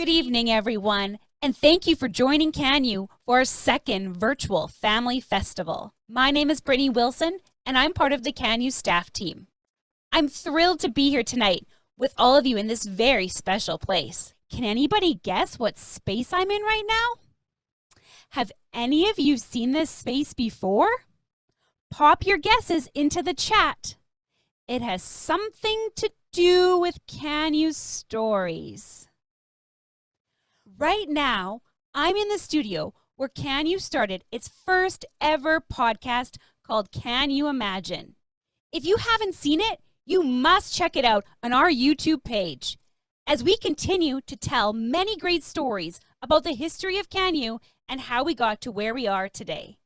Good evening, everyone, and thank you for joining CanU for our second virtual family festival. My name is Britney Wilson, and I'm part of the CanU staff team. I'm thrilled to be here tonight with all of you in this very special place. Can anybody guess what space I'm in right now? Have any of you seen this space before? Pop your guesses into the chat. It has something to do with CanU stories. Right now, I'm in the studio where CanU started its first ever podcast called Can You Imagine? If you haven't seen it, you must check it out on our YouTube page as we continue to tell many great stories about the history of CanU and how we got to where we are today.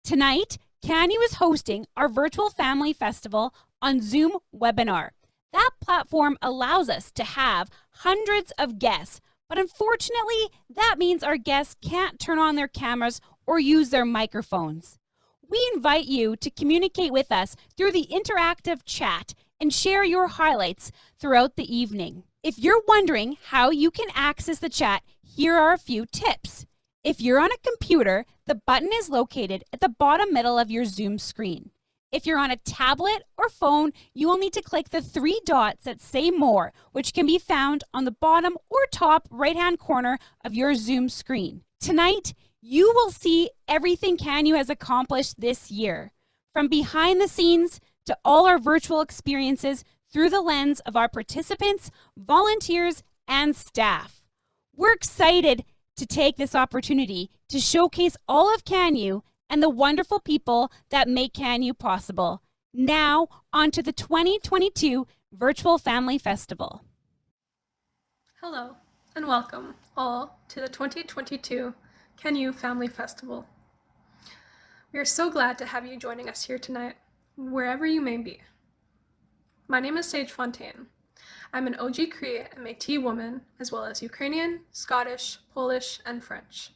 Tonight, CanU is hosting our virtual family festival on Zoom webinar. That platform allows us to have hundreds of guests, but unfortunately, that means our guests can't turn on their cameras or use their microphones. We invite you to communicate with us through the interactive chat and share your highlights throughout the evening. If you're wondering how you can access the chat, here are a few tips. If you're on a computer, the button is located at the bottom middle of your Zoom screen. If you're on a tablet or phone, you will need to click the three dots that say More, which can be found on the bottom or top right-hand corner of your Zoom screen. Tonight, you will see everything CanU has accomplished this year, from behind the scenes to all our virtual experiences through the lens of our participants, volunteers, and staff. We're excited to take this opportunity to showcase all of CanU and the wonderful people that make CanU possible. Now, on to the 2022 Virtual Family Festival. Hello, and welcome all to the 2022 CanU Family Festival. We are so glad to have you joining us here tonight, wherever you may be. My name is Fontaine. I'm an OG Cree and Métis woman, as well as Ukrainian, Scottish, Polish, and French.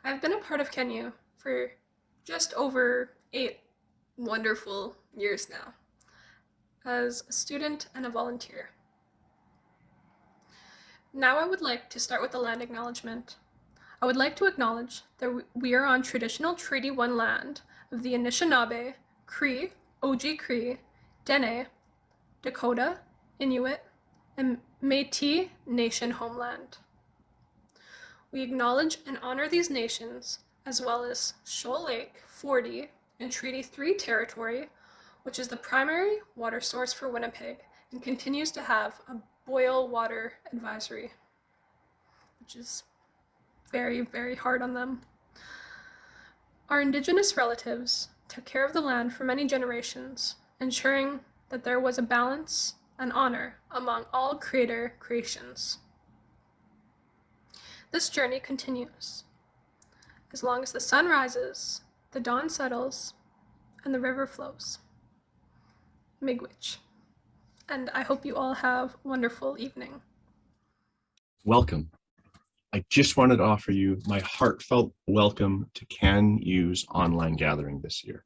I've been a part of CanU for just over 8 wonderful years now, as a student and a volunteer. Now I would like to start with the land acknowledgement. I would like to acknowledge that we are on traditional Treaty 1 land of the Anishinaabe, Cree, OG Cree, Dene, Dakota, Inuit, and Métis Nation homeland. We acknowledge and honor these nations, as well as Shoal Lake, 40, and Treaty 3 territory, which is the primary water source for Winnipeg and continues to have a boil water advisory, which is very, very hard on them. Our Indigenous relatives took care of the land for many generations, ensuring that there was a balance and honor among all creator creations. This journey continues. As long as the sun rises, the dawn settles, and the river flows. Miigwech. And I hope you all have a wonderful evening. Welcome. I just wanted to offer you my heartfelt welcome to CanU's online gathering this year.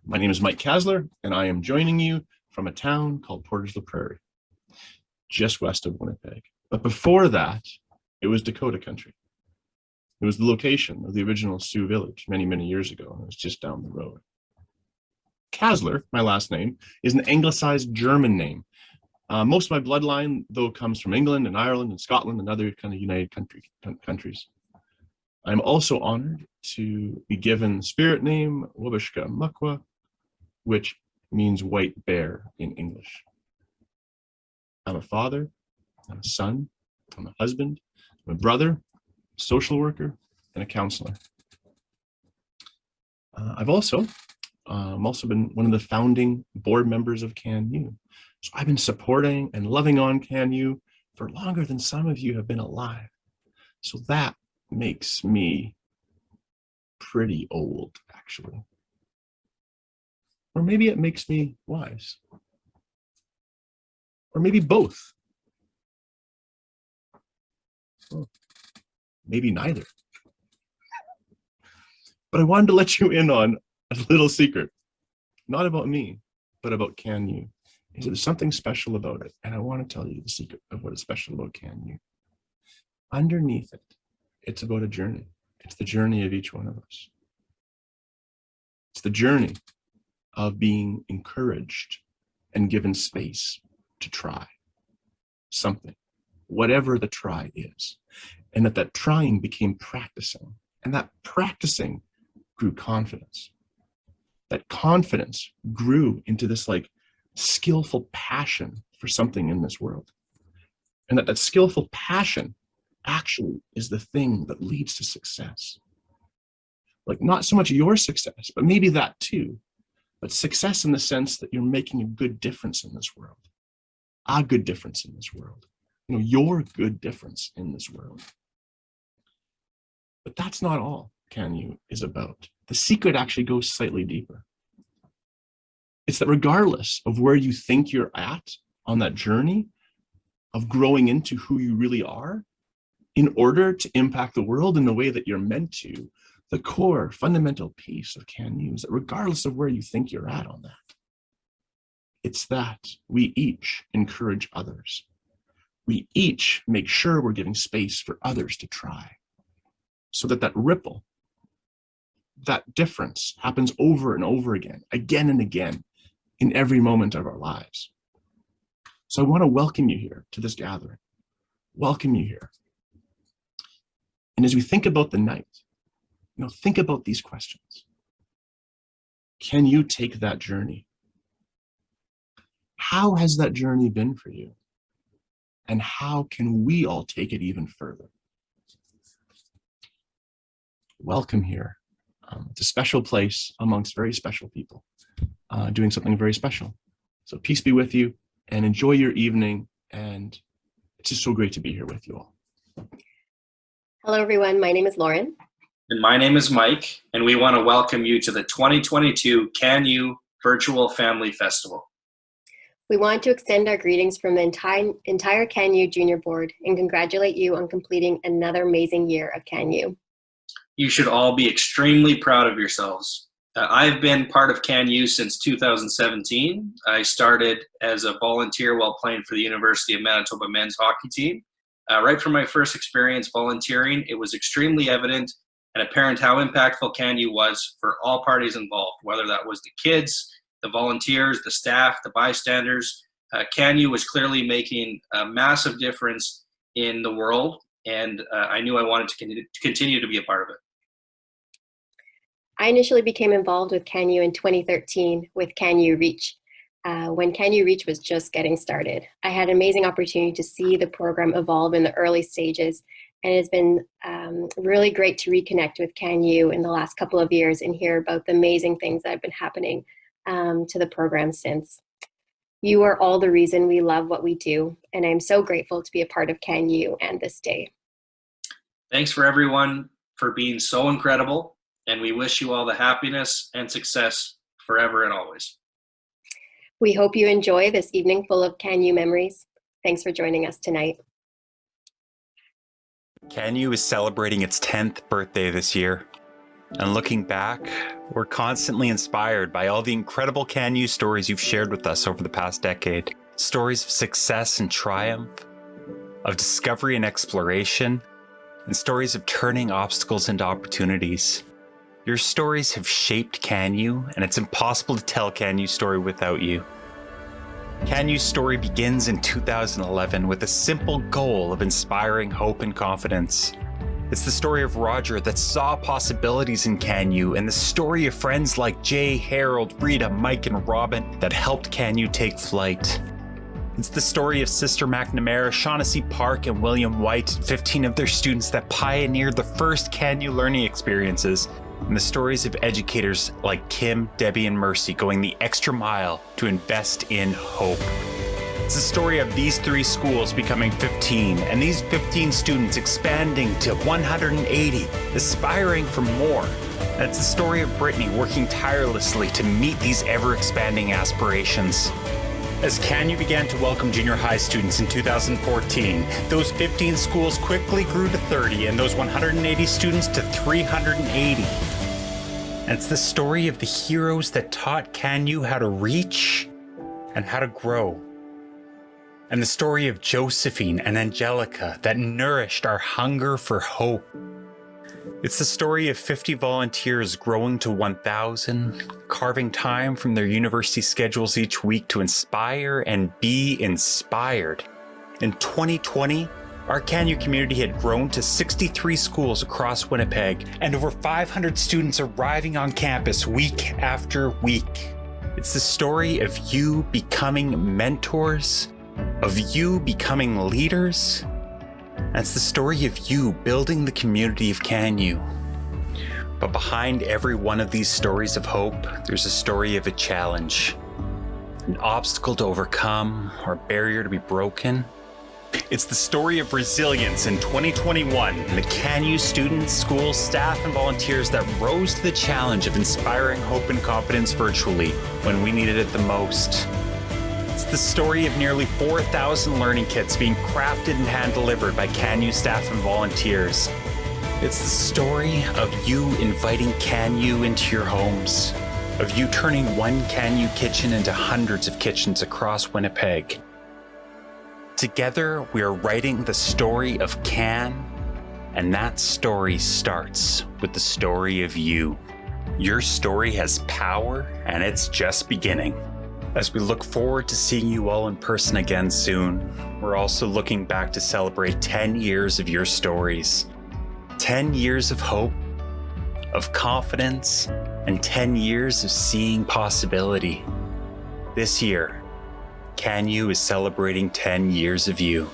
My name is Mike Caslor, and I am joining you from a town called Portage-la-Prairie, just west of Winnipeg. But before that, it was Dakota country. It was the location of the original Sioux village many, many years ago, and it was just down the road. Caslor, my last name, is an anglicized German name. Most of my bloodline, though, comes from England and Ireland and Scotland and other kind of United countries. I'm also honored to be given the spirit name Rebekah Mukwa, which means white bear in English. I'm a father, I'm a son, I'm a husband, I'm a brother, a social worker, and a counselor. I've also been one of the founding board members of CanU. So I've been supporting and loving on CanU for longer than some of you have been alive. So that makes me pretty old, actually. Or maybe it makes me wise. Or maybe both. Well, maybe neither. But I wanted to let you in on a little secret, not about me, but about CanU. There's something special about it, and I want to tell you the secret of what is special about CanU. underneath it, it's about a journey. It's the journey of each one of us. It's the journey of being encouraged and given space to try something, whatever the try is. And that trying became practicing. And that practicing grew confidence. That confidence grew into this like skillful passion for something in this world. And that skillful passion actually is the thing that leads to success. Like not so much your success, but maybe that too, but success in the sense that you're making a good difference in this world, a good difference in this world, your good difference in this world. But that's not all CanU is about. The secret actually goes slightly deeper. It's that regardless of where you think you're at on that journey of growing into who you really are, in order to impact the world in the way that you're meant to, the core fundamental piece of CanU is that regardless of where you think you're at on that, it's that we each encourage others. We each make sure we're giving space for others to try, so that ripple, that difference happens over and over again and again, in every moment of our lives. So I want to welcome you here to this gathering, welcome you here. And as we think about the night, think about these questions. Can you take that journey? How has that journey been for you? And how can we all take it even further? Welcome here. It's a special place amongst very special people, doing something very special. So peace be with you and enjoy your evening. And it's just so great to be here with you all. Hello, everyone. My name is Lauren. And my name is Mike, and we want to welcome you to the 2022 CanU Virtual Family Festival. We want to extend our greetings from the entire CanU Junior Board and congratulate you on completing another amazing year of CanU. You should all be extremely proud of yourselves. I've been part of CanU since 2017. I started as a volunteer while playing for the University of Manitoba men's hockey team. Right from my first experience volunteering, it was extremely evident and apparent how impactful CanU was for all parties involved, whether that was the kids, the volunteers, the staff, the bystanders. CanU was clearly making a massive difference in the world, and I knew I wanted to continue to be a part of it. I initially became involved with CanU in 2013 with CanU Reach, when CanU Reach was just getting started. I had an amazing opportunity to see the program evolve in the early stages, and it's been really great to reconnect with CanU in the last couple of years and hear about the amazing things that have been happening to the program since. You are all the reason we love what we do, and I'm so grateful to be a part of CanU and this day. Thanks for everyone for being so incredible, and we wish you all the happiness and success forever and always. We hope you enjoy this evening full of CanU memories. Thanks for joining us tonight. CanU is celebrating its 10th birthday this year. And looking back, we're constantly inspired by all the incredible CanU stories you've shared with us over the past decade. Stories of success and triumph, of discovery and exploration, and stories of turning obstacles into opportunities. Your stories have shaped CanU, and it's impossible to tell CanU's story without you. CanU's story begins in 2011 with a simple goal of inspiring hope and confidence. It's the story of Roger that saw possibilities in CanU, and the story of friends like Jay, Harold, Rita, Mike, and Robin that helped CanU take flight. It's the story of Sister McNamara, Shaughnessy Park, and William White, 15 of their students that pioneered the first CanU learning experiences, and the stories of educators like Kim, Debbie, and Mercy going the extra mile to invest in hope. It's the story of these 3 schools becoming 15, and these 15 students expanding to 180, aspiring for more. And it's the story of Britney working tirelessly to meet these ever-expanding aspirations. As CanU began to welcome junior high students in 2014, those 15 schools quickly grew to 30, and those 180 students to 380. And it's the story of the heroes that taught CanU how to reach and how to grow. and the story of Josephine and Angelica that nourished our hunger for hope. It's the story of 50 volunteers growing to 1,000, carving time from their university schedules each week to inspire and be inspired. In 2020, our CanU community had grown to 63 schools across Winnipeg and over 500 students arriving on campus week after week. It's the story of you becoming mentors, of you becoming leaders. That's the story of you building the community of CanU. But behind every one of these stories of hope, there's a story of a challenge, an obstacle to overcome, or a barrier to be broken. It's the story of resilience in 2021, and the CanU students, schools, staff, and volunteers that rose to the challenge of inspiring hope and confidence virtually when we needed it the most. It's the story of nearly 4,000 learning kits being crafted and hand-delivered by CanU staff and volunteers. It's the story of you inviting CanU into your homes, of you turning one CanU kitchen into hundreds of kitchens across Winnipeg. Together, we are writing the story of Can, and that story starts with the story of you. Your story has power, and it's just beginning. As we look forward to seeing you all in person again soon, we're also looking back to celebrate 10 years of your stories. 10 years of hope, of confidence, and 10 years of seeing possibility. This year, CanU is celebrating 10 years of you.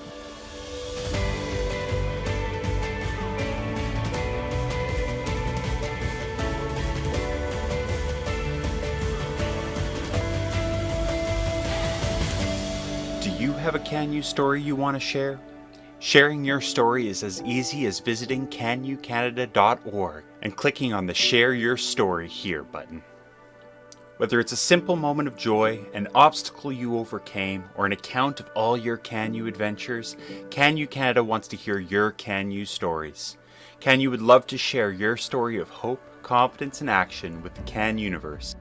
Do you have a CanU story you want to share? Sharing your story is as easy as visiting canucanada.org and clicking on the Share Your Story Here button. Whether it's a simple moment of joy, an obstacle you overcame, or an account of all your CanU adventures, CanU Canada wants to hear your CanU stories. CanU would love to share your story of hope, confidence, and action with the Can Universe.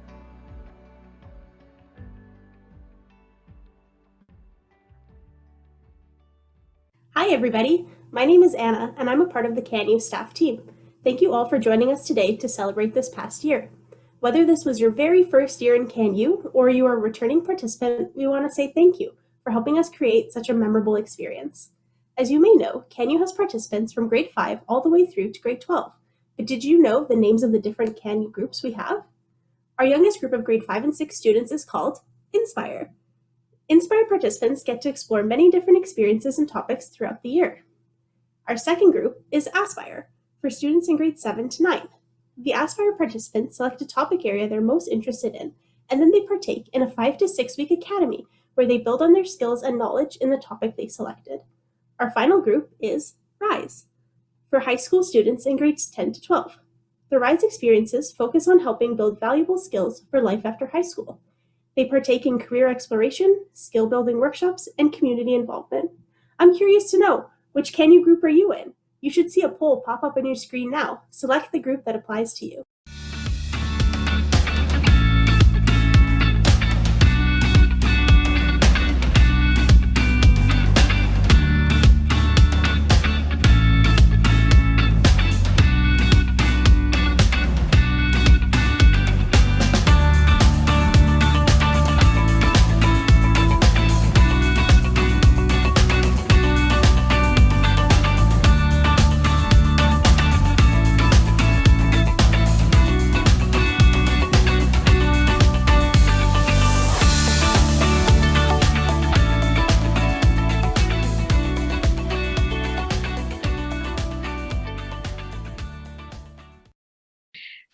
Hi everybody, my name is Anna and I'm a part of the CanU staff team. Thank you all for joining us today to celebrate this past year. Whether this was your very first year in CanU or you are a returning participant, we want to say thank you for helping us create such a memorable experience. As you may know, CanU has participants from grade 5 all the way through to grade 12. But did you know the names of the different CanU groups we have? Our youngest group of grade 5 and 6 students is called Inspire. Inspire participants get to explore many different experiences and topics throughout the year. Our second group is Aspire, for students in grades 7 to 9. The Aspire participants select a topic area they're most interested in, and then they partake in a 5 to 6 week academy where they build on their skills and knowledge in the topic they selected. Our final group is Rise, for high school students in grades 10 to 12. The Rise experiences focus on helping build valuable skills for life after high school. They partake in career exploration, skill building workshops, and community involvement. I'm curious to know, which CanU group are you in? You should see a poll pop up on your screen now. Select the group that applies to you.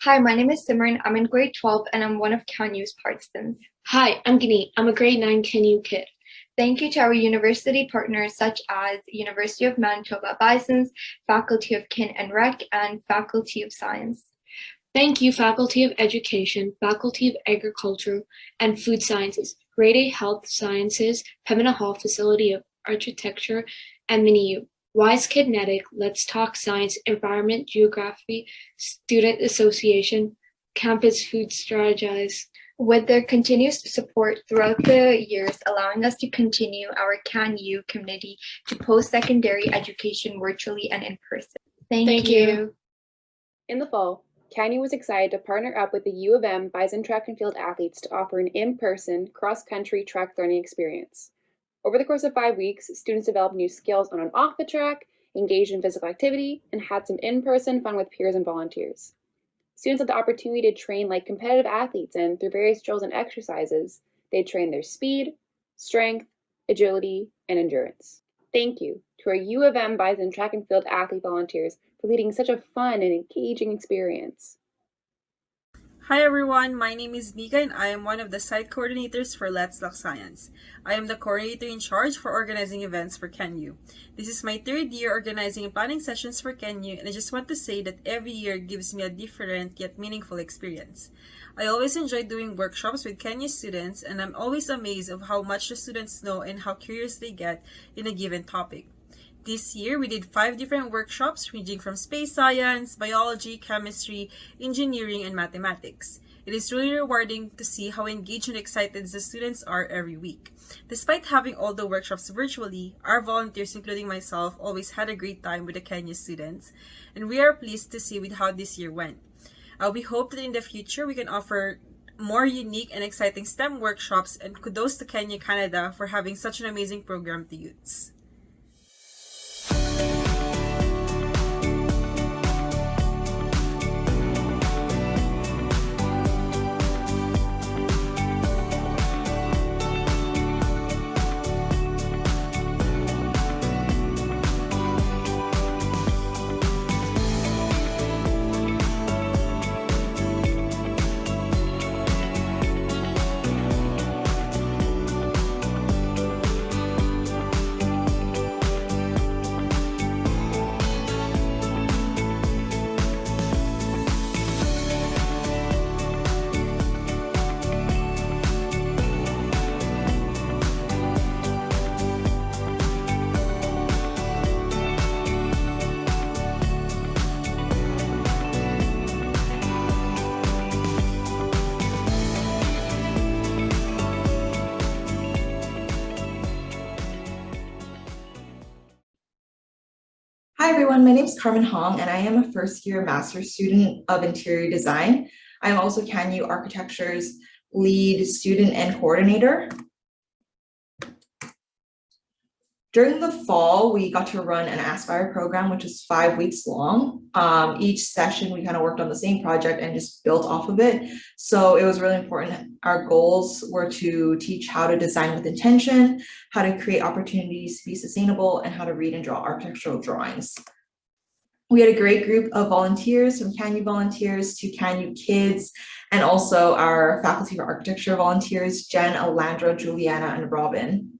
Hi, my name is Simran. I'm in grade 12 and I'm one of CanU's participants. Hi, I'm Gini. I'm a grade 9 CanU kid. Thank you to our university partners such as University of Manitoba Bisons, Faculty of Kin and Rec, and Faculty of Science. Thank you, Faculty of Education, Faculty of Agriculture and Food Sciences, Grade A Health Sciences, Pembina Hall Facility of Architecture, and Mini-U. W.I.S.E Kinetic, Let's Talk Science, Environment, Geography, Student Association, Campus Food Strategize, with their continuous support throughout the years, allowing us to continue our CanU community to post-secondary education virtually and in person. Thank you. In the fall, CanU was excited to partner up with the U of M Bison track and field athletes to offer an in-person cross-country track learning experience. Over the course of 5 weeks, students developed new skills on and off the track, engaged in physical activity, and had some in-person fun with peers and volunteers. Students had the opportunity to train like competitive athletes, and through various drills and exercises, they trained their speed, strength, agility, and endurance. Thank you to our U of M Bison track and field athlete volunteers for leading such a fun and engaging experience. Hi everyone, my name is Mika and I am one of the site coordinators for Let's Talk Science. I am the coordinator in charge for organizing events for CanU. This is my 3rd year organizing and planning sessions for CanU, and I just want to say that every year gives me a different yet meaningful experience. I always enjoy doing workshops with CanU students, and I'm always amazed of how much the students know and how curious they get in a given topic. This year, we did 5 different workshops ranging from space science, biology, chemistry, engineering, and mathematics. It is really rewarding to see how engaged and excited the students are every week. Despite having all the workshops virtually, our volunteers, including myself, always had a great time with the CanU students, and we are pleased to see with how this year went. We hope that in the future, we can offer more unique and exciting STEM workshops, and kudos to CanU Canada for having such an amazing program to youths. Hi everyone, my name is Carmen Hong and I am a first-year master's student of interior design. I'm also CanU Architecture's lead student and coordinator. During the fall, we got to run an Aspire program, which is 5 weeks long. Each session, we kind of worked on the same project and just built off of it. So it was really important. Our goals were to teach how to design with intention, how to create opportunities to be sustainable, and how to read and draw architectural drawings. We had a great group of volunteers, from CanU volunteers to CanU kids, and also our faculty of architecture volunteers, Jen, Alandra, Juliana, and Robin.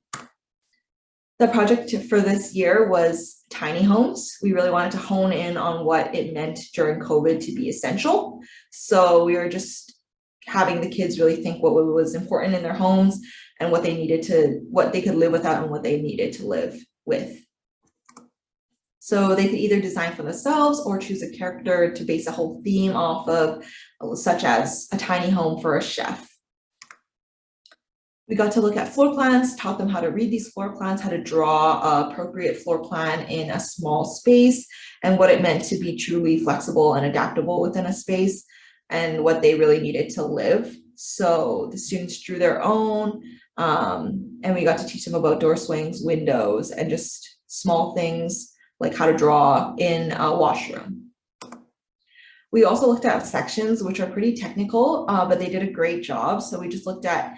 The project for this year was tiny homes. We really wanted to hone in on what it meant during COVID to be essential. So we were just having the kids really think what was important in their homes and what they needed to, what they could live without and what they needed to live with. So they could either design for themselves or choose a character to base a whole theme off of, such as a tiny home for a chef. We got to look at floor plans, taught them how to read these floor plans, how to draw an appropriate floor plan in a small space, and what it meant to be truly flexible and adaptable within a space, and what they really needed to live. So the students drew their own, and we got to teach them about door swings, windows, and just small things like how to draw in a washroom. We also looked at sections, which are pretty technical, but they did a great job. So we just looked at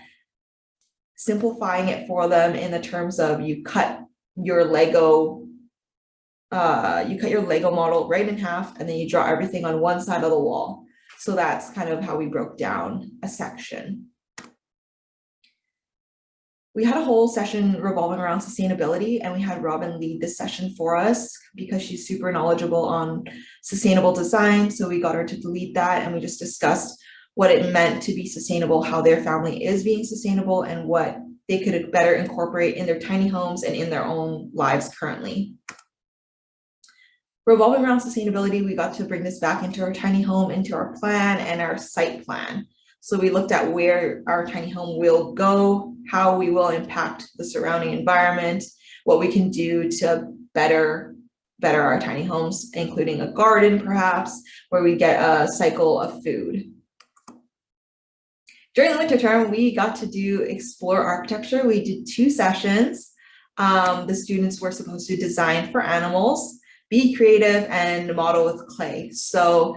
simplifying it for them in the terms of you cut your Lego model right in half, and then you draw everything on one side of the wall. So that's kind of how we broke down a section. We had a whole session revolving around sustainability, and we had Robin lead this session for us because she's super knowledgeable on sustainable design. So we got her to lead that, and we just discussed what it meant to be sustainable, how their family is being sustainable, and what they could better incorporate in their tiny homes and in their own lives currently. Revolving around sustainability, we got to bring this back into our tiny home, into our plan and our site plan. So we looked at where our tiny home will go, how we will impact the surrounding environment, what we can do to better our tiny homes, including a garden perhaps, where we get a cycle of food. During the winter term, we got to do explore architecture. We did 2 sessions. The students were supposed to design for animals, be creative, and model with clay. So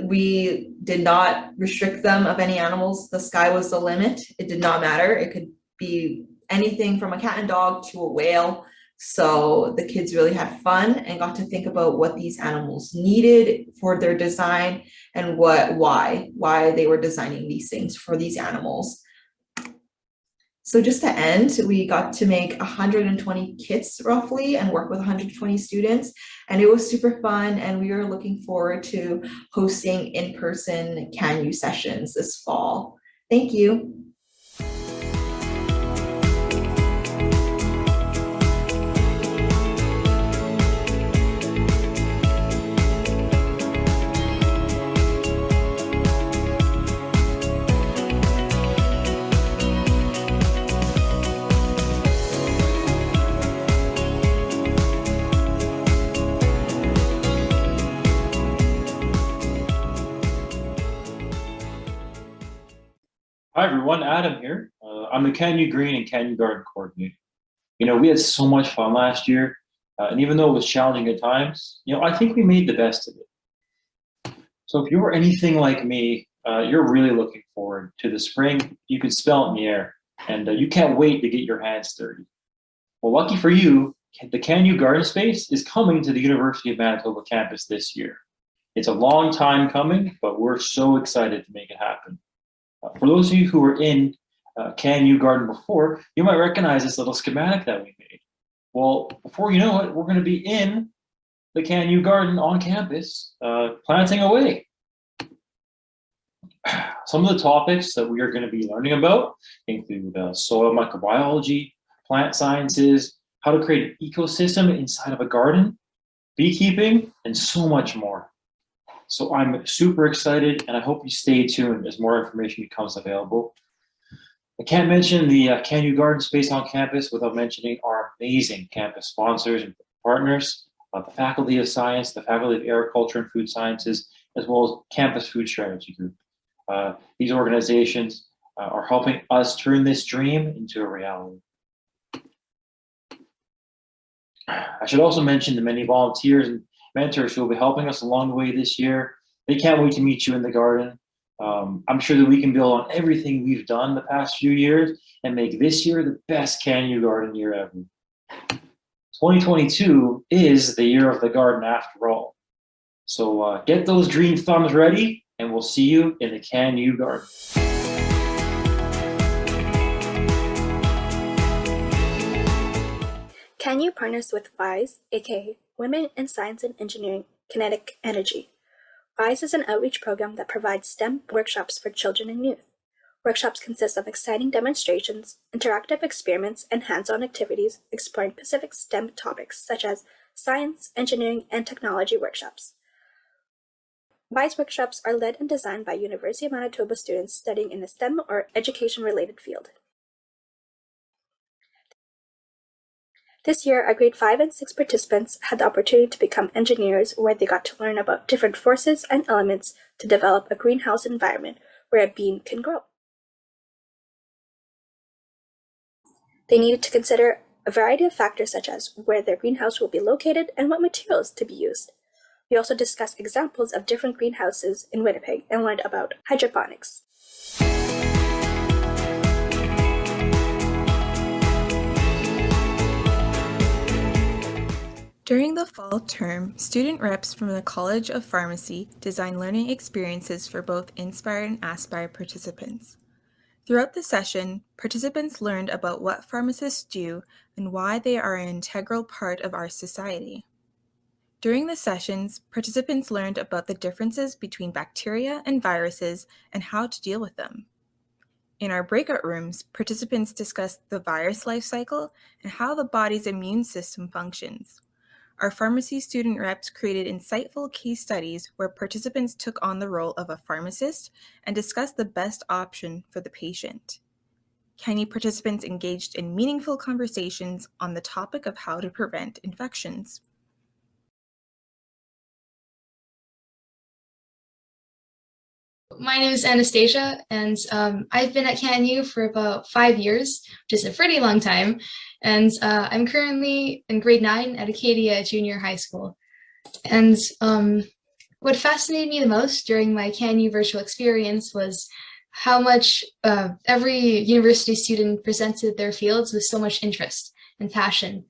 we did not restrict them of any animals. The sky was the limit. It did not matter. It could be anything from a cat and dog to a whale. So the kids really had fun and got to think about what these animals needed for their design and why they were designing these things for these animals. So just to end, we got to make 120 kits roughly and work with 120 students, and it was super fun, and we are looking forward to hosting in-person CanU sessions this fall. Thank you. Hi everyone, Adam here. I'm the CanU Green and CanU Garden Coordinator. We had so much fun last year, and even though it was challenging at times, I think we made the best of it. So if you're anything like me, you're really looking forward to the spring. You can smell it in the air, and you can't wait to get your hands dirty. Well, lucky for you, the CanU Garden Space is coming to the University of Manitoba campus this year. It's a long time coming, but we're so excited to make it happen. For those of you who were in CanU Garden before, you might recognize this little schematic that we made. Well, before you know it, we're going to be in the CanU Garden on campus, planting away. Some of the topics that we are going to be learning about include soil microbiology, plant sciences, how to create an ecosystem inside of a garden, beekeeping, and so much more. So I'm super excited, and I hope you stay tuned as more information becomes available. I can't mention the CanU Garden Space on campus without mentioning our amazing campus sponsors and partners, the Faculty of Science, the Faculty of Agriculture and Food Sciences, as well as Campus Food Strategy Group. These organizations are helping us turn this dream into a reality. I should also mention the many volunteers and mentors who will be helping us along the way this year. They can't wait to meet you in the garden. I'm sure that we can build on everything we've done the past few years and make this year the best CanU Garden year ever. 2022 is the year of the garden after all. So get those green thumbs ready, and we'll see you in the CanU Garden. CanU partners with W.I.S.E, aka Women in Science and Engineering Kinetic Energy. W.I.S.E is an outreach program that provides STEM workshops for children and youth. Workshops consist of exciting demonstrations, interactive experiments, and hands-on activities exploring specific STEM topics such as science, engineering, and technology workshops. W.I.S.E workshops are led and designed by University of Manitoba students studying in a STEM or education-related field. This year, our grade 5 and 6 participants had the opportunity to become engineers, where they got to learn about different forces and elements to develop a greenhouse environment where a bean can grow. They needed to consider a variety of factors such as where their greenhouse will be located and what materials to be used. We also discussed examples of different greenhouses in Winnipeg and learned about hydroponics. During the fall term, student reps from the College of Pharmacy designed learning experiences for both Inspire and Aspire participants. Throughout the session, participants learned about what pharmacists do and why they are an integral part of our society. During the sessions, participants learned about the differences between bacteria and viruses and how to deal with them. In our breakout rooms, participants discussed the virus life cycle and how the body's immune system functions. Our pharmacy student reps created insightful case studies where participants took on the role of a pharmacist and discussed the best option for the patient. CanU participants engaged in meaningful conversations on the topic of how to prevent infections. My name is Anastasiya, and I've been at CanU for about 5 years, which is a pretty long time. And I'm currently in grade 9 at Acadia Junior High School. And what fascinated me the most during my CanU virtual experience was how much every university student presented their fields with so much interest and passion.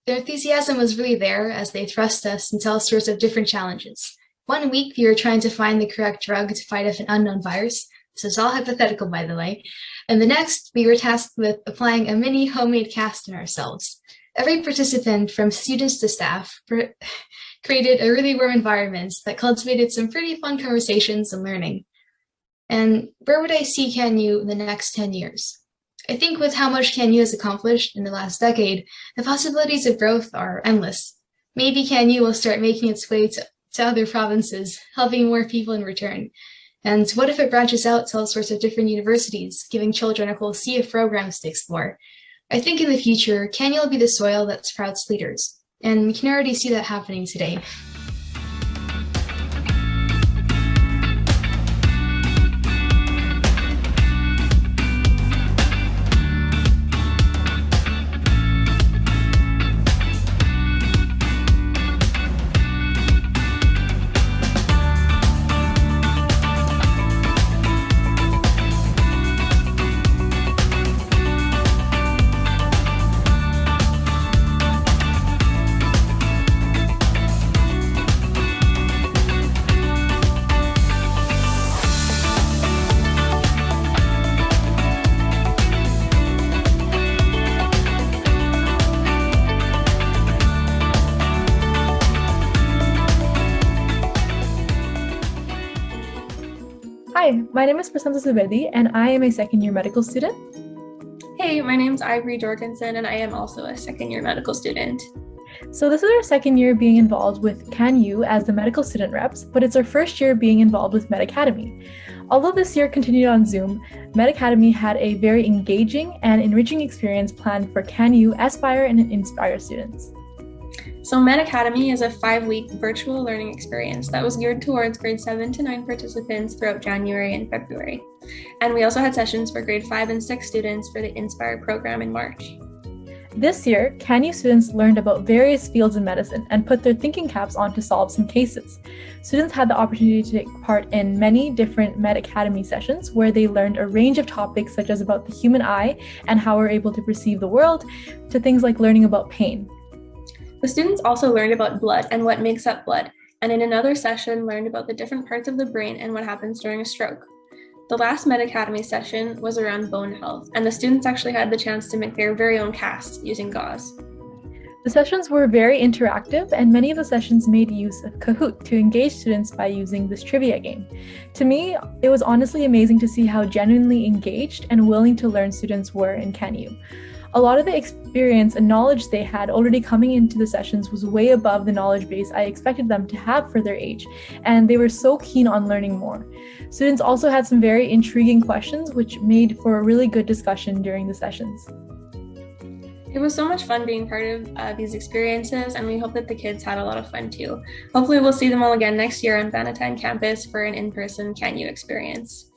Their enthusiasm was really there as they thrust us into all sorts of different challenges. 1 week, we were trying to find the correct drug to fight off an unknown virus. This is all hypothetical, by the way. And the next, we were tasked with applying a mini homemade cast on ourselves. Every participant, from students to staff, created a really warm environment that cultivated some pretty fun conversations and learning. And where would I see CanU in the next 10 years? I think with how much CanU has accomplished in the last decade, the possibilities of growth are endless. Maybe CanU will start making its way to other provinces, helping more people in return. And what if it branches out to all sorts of different universities, giving children a whole sea of programs to explore? I think in the future, CanU will be the soil that sprouts leaders. And we can already see that happening today. Hi, my name is Prasansa and I am a second-year medical student. Hey, my name's Ivory Jorgensen, and I am also a second-year medical student. So this is our second year being involved with CanU as the medical student reps, but it's our first year being involved with Med Academy. Although this year continued on Zoom, Med Academy had a very engaging and enriching experience planned for CanU Aspire and Inspire students. So Med Academy is a 5-week virtual learning experience that was geared towards grade 7 to 9 participants throughout January and February. And we also had sessions for grade 5 and 6 students for the Inspire program in March. This year, CanU students learned about various fields in medicine and put their thinking caps on to solve some cases. Students had the opportunity to take part in many different Med Academy sessions where they learned a range of topics such as about the human eye and how we're able to perceive the world, to things like learning about pain. The students also learned about blood and what makes up blood, and in another session learned about the different parts of the brain and what happens during a stroke. The last Med Academy session was around bone health, and the students actually had the chance to make their very own cast using gauze. The sessions were very interactive, and many of the sessions made use of Kahoot to engage students by using this trivia game. To me, it was honestly amazing to see how genuinely engaged and willing to learn students were in CanU. A lot of the experience and knowledge they had already coming into the sessions was way above the knowledge base I expected them to have for their age, and they were so keen on learning more. Students also had some very intriguing questions, which made for a really good discussion during the sessions. It was so much fun being part of these experiences, and we hope that the kids had a lot of fun too. Hopefully we'll see them all again next year on Fontaine campus for an in-person CanU experience.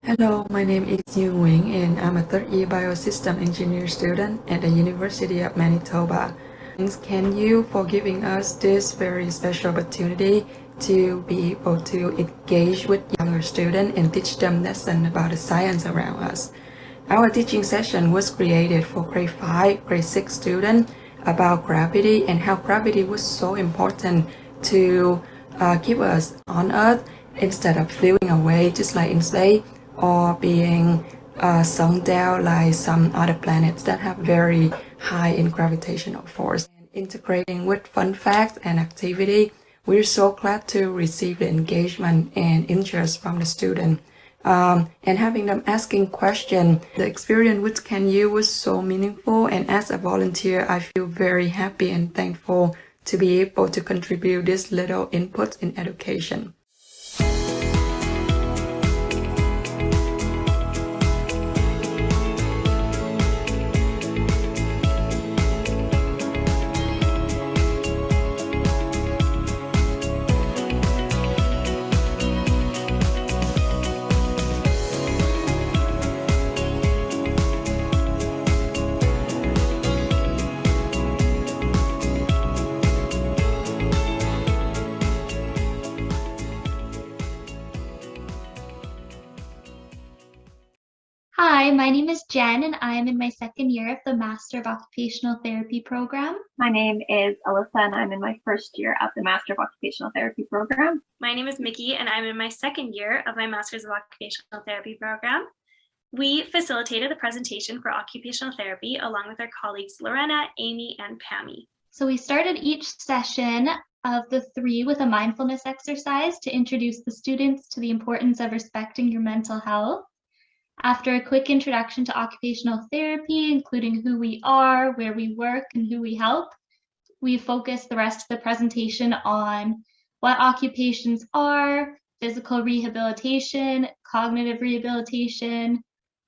Hello, my name is Yu Wing and I'm a third-year biosystem engineer student at the University of Manitoba. Thanks CanU for giving us this very special opportunity to be able to engage with younger students and teach them lessons about the science around us. Our teaching session was created for grade 5, grade 6 students about gravity and how gravity was so important to keep us on Earth instead of floating away just like in space, or being sunk down like some other planets that have very high in gravitational force. And integrating with fun facts and activity, we're so glad to receive the engagement and interest from the student. and having them asking questions. The experience with CanU was so meaningful, and as a volunteer, I feel very happy and thankful to be able to contribute this little input in education. Hi, my name is Jen, and I am in my second year of the Master of Occupational Therapy program. My name is Alyssa, and I'm in my first year of the Master of Occupational Therapy program. My name is Mickey, and I'm in my second year of my Master's of Occupational Therapy program. We facilitated the presentation for occupational therapy along with our colleagues Lorena, Amy, and Pammy. So we started each session of the 3 with a mindfulness exercise to introduce the students to the importance of respecting your mental health. After a quick introduction to occupational therapy, including who we are, where we work, and who we help, we focused the rest of the presentation on what occupations are, physical rehabilitation, cognitive rehabilitation,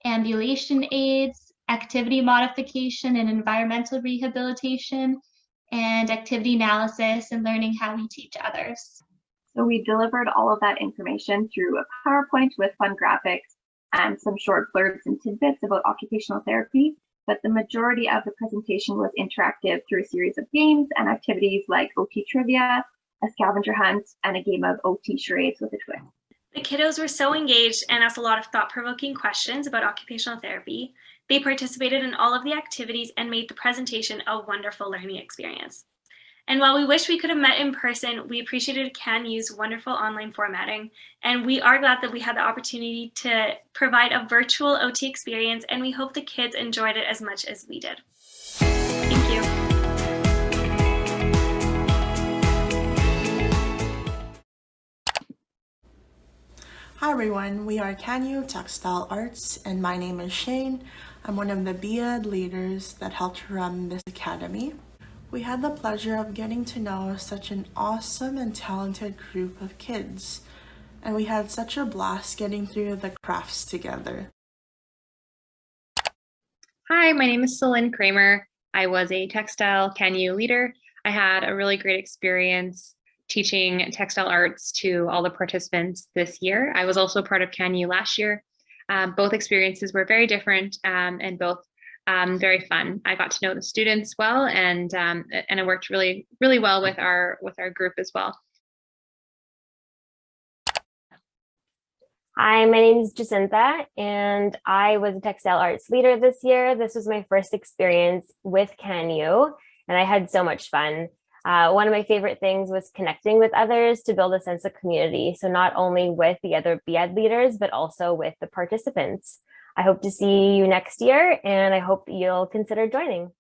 ambulation aids, activity modification and environmental rehabilitation, and activity analysis and learning how we teach others. So we delivered all of that information through a PowerPoint with fun graphics and some short blurbs and tidbits about occupational therapy, but the majority of the presentation was interactive through a series of games and activities like OT trivia, a scavenger hunt, and a game of OT charades with a twist. The kiddos were so engaged and asked a lot of thought-provoking questions about occupational therapy. They participated in all of the activities and made the presentation a wonderful learning experience. And while we wish we could have met in person, we appreciated CanU's wonderful online formatting, and we are glad that we had the opportunity to provide a virtual OT experience, and we hope the kids enjoyed it as much as we did. Thank you. Hi everyone, we are CanU Textile Arts, and my name is Shane. I'm one of the B.Ed leaders that helped run this academy. We had the pleasure of getting to know such an awesome and talented group of kids, and we had such a blast getting through the crafts together. Hi, my name is Celine Kramer. I was a textile CanU leader. I had a really great experience teaching textile arts to all the participants this year. I was also part of CanU last year. Both experiences were very different and both very fun. I got to know the students well, and it worked really well with our group as well. Hi, my name is Jacinta, and I was a textile arts leader this year. This was my first experience with CanU, and I had so much fun. One of my favorite things was connecting with others to build a sense of community. So not only with the other B.Ed leaders, but also with the participants. I hope to see you next year, and I hope you'll consider joining.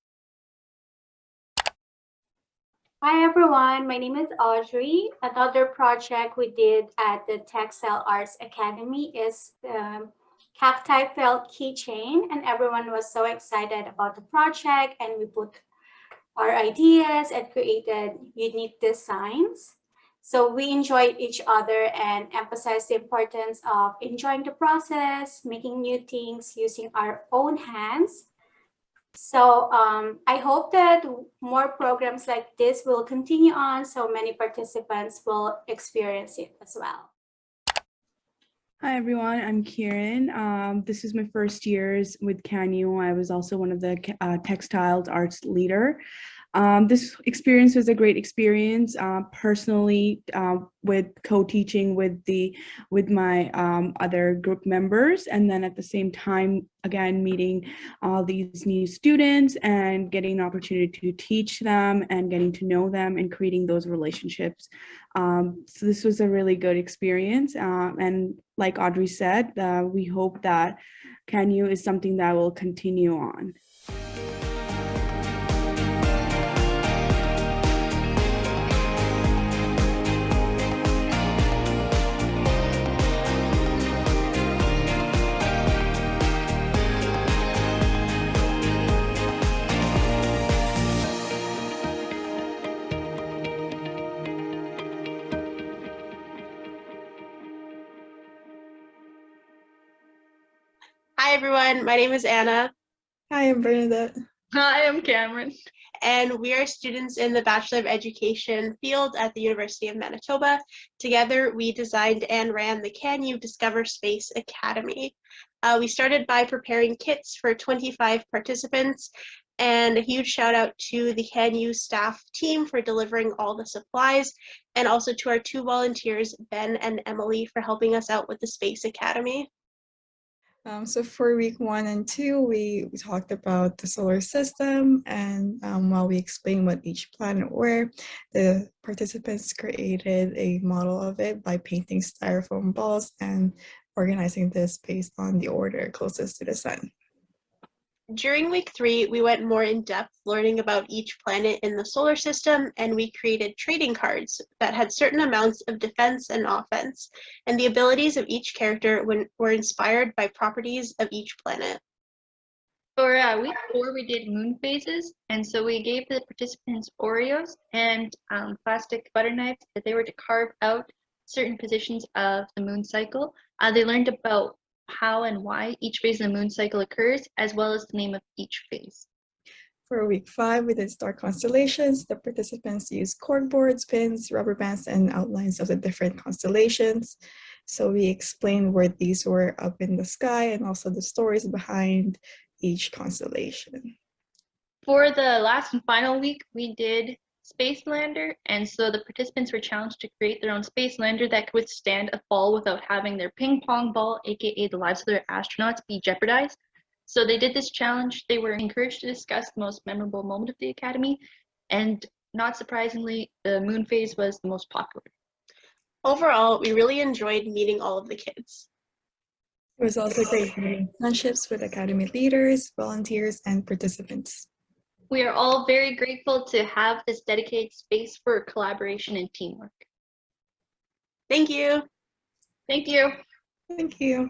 Hi everyone, my name is Audrey. Another project we did at the Textile Arts Academy is the cacti felt keychain, and everyone was so excited about the project, and we put our ideas and created unique designs. So we enjoyed each other and emphasized the importance of enjoying the process, making new things using our own hands. So I hope that more programs like this will continue on, so many participants will experience it as well. Hi everyone, I'm Kieran. This is my first years with CanU. I was also one of the textiles arts leader. This experience was a great experience personally with co-teaching with my other group members, and then at the same time again meeting all these new students and getting an opportunity to teach them and getting to know them and creating those relationships. So this was a really good experience, and like Audrey said, we hope that CanU is something that will continue on. Hi, everyone. My name is Anna. Hi, I'm Bernadette. Hi, I'm Cameron. And we are students in the Bachelor of Education field at the University of Manitoba. Together, we designed and ran the CanU Discover Space Academy. We started by preparing kits for 25 participants, and a huge shout out to the CanU staff team for delivering all the supplies, and also to our 2 volunteers, Ben and Emily, for helping us out with the Space Academy. So for week 1 and 2, we talked about the solar system, and while we explained what each planet were, the participants created a model of it by painting styrofoam balls and organizing this based on the order closest to the sun. During week 3, we went more in depth learning about each planet in the solar system, and we created trading cards that had certain amounts of defense and offense, and the abilities of each character were inspired by properties of each planet. For week 4, we did moon phases, and so we gave the participants Oreos and plastic butter knives that they were to carve out certain positions of the moon cycle. They learned about how and why each phase in the moon cycle occurs, as well as the name of each phase. For week 5, we did star constellations. The participants used corkboards, pins, rubber bands, and outlines of the different constellations. So we explained where these were up in the sky and also the stories behind each constellation. For the last and final week, we did Space Lander, and so the participants were challenged to create their own space lander that could withstand a fall without having their ping pong ball, aka the lives of their astronauts, be jeopardized. So they did this challenge. They were encouraged to discuss the most memorable moment of the Academy, and not surprisingly, the moon phase was the most popular. Overall, we really enjoyed meeting all of the kids. It was also great meeting friendships with Academy leaders, volunteers, and participants. We are all very grateful to have this dedicated space for collaboration and teamwork. Thank you. Thank you. Thank you.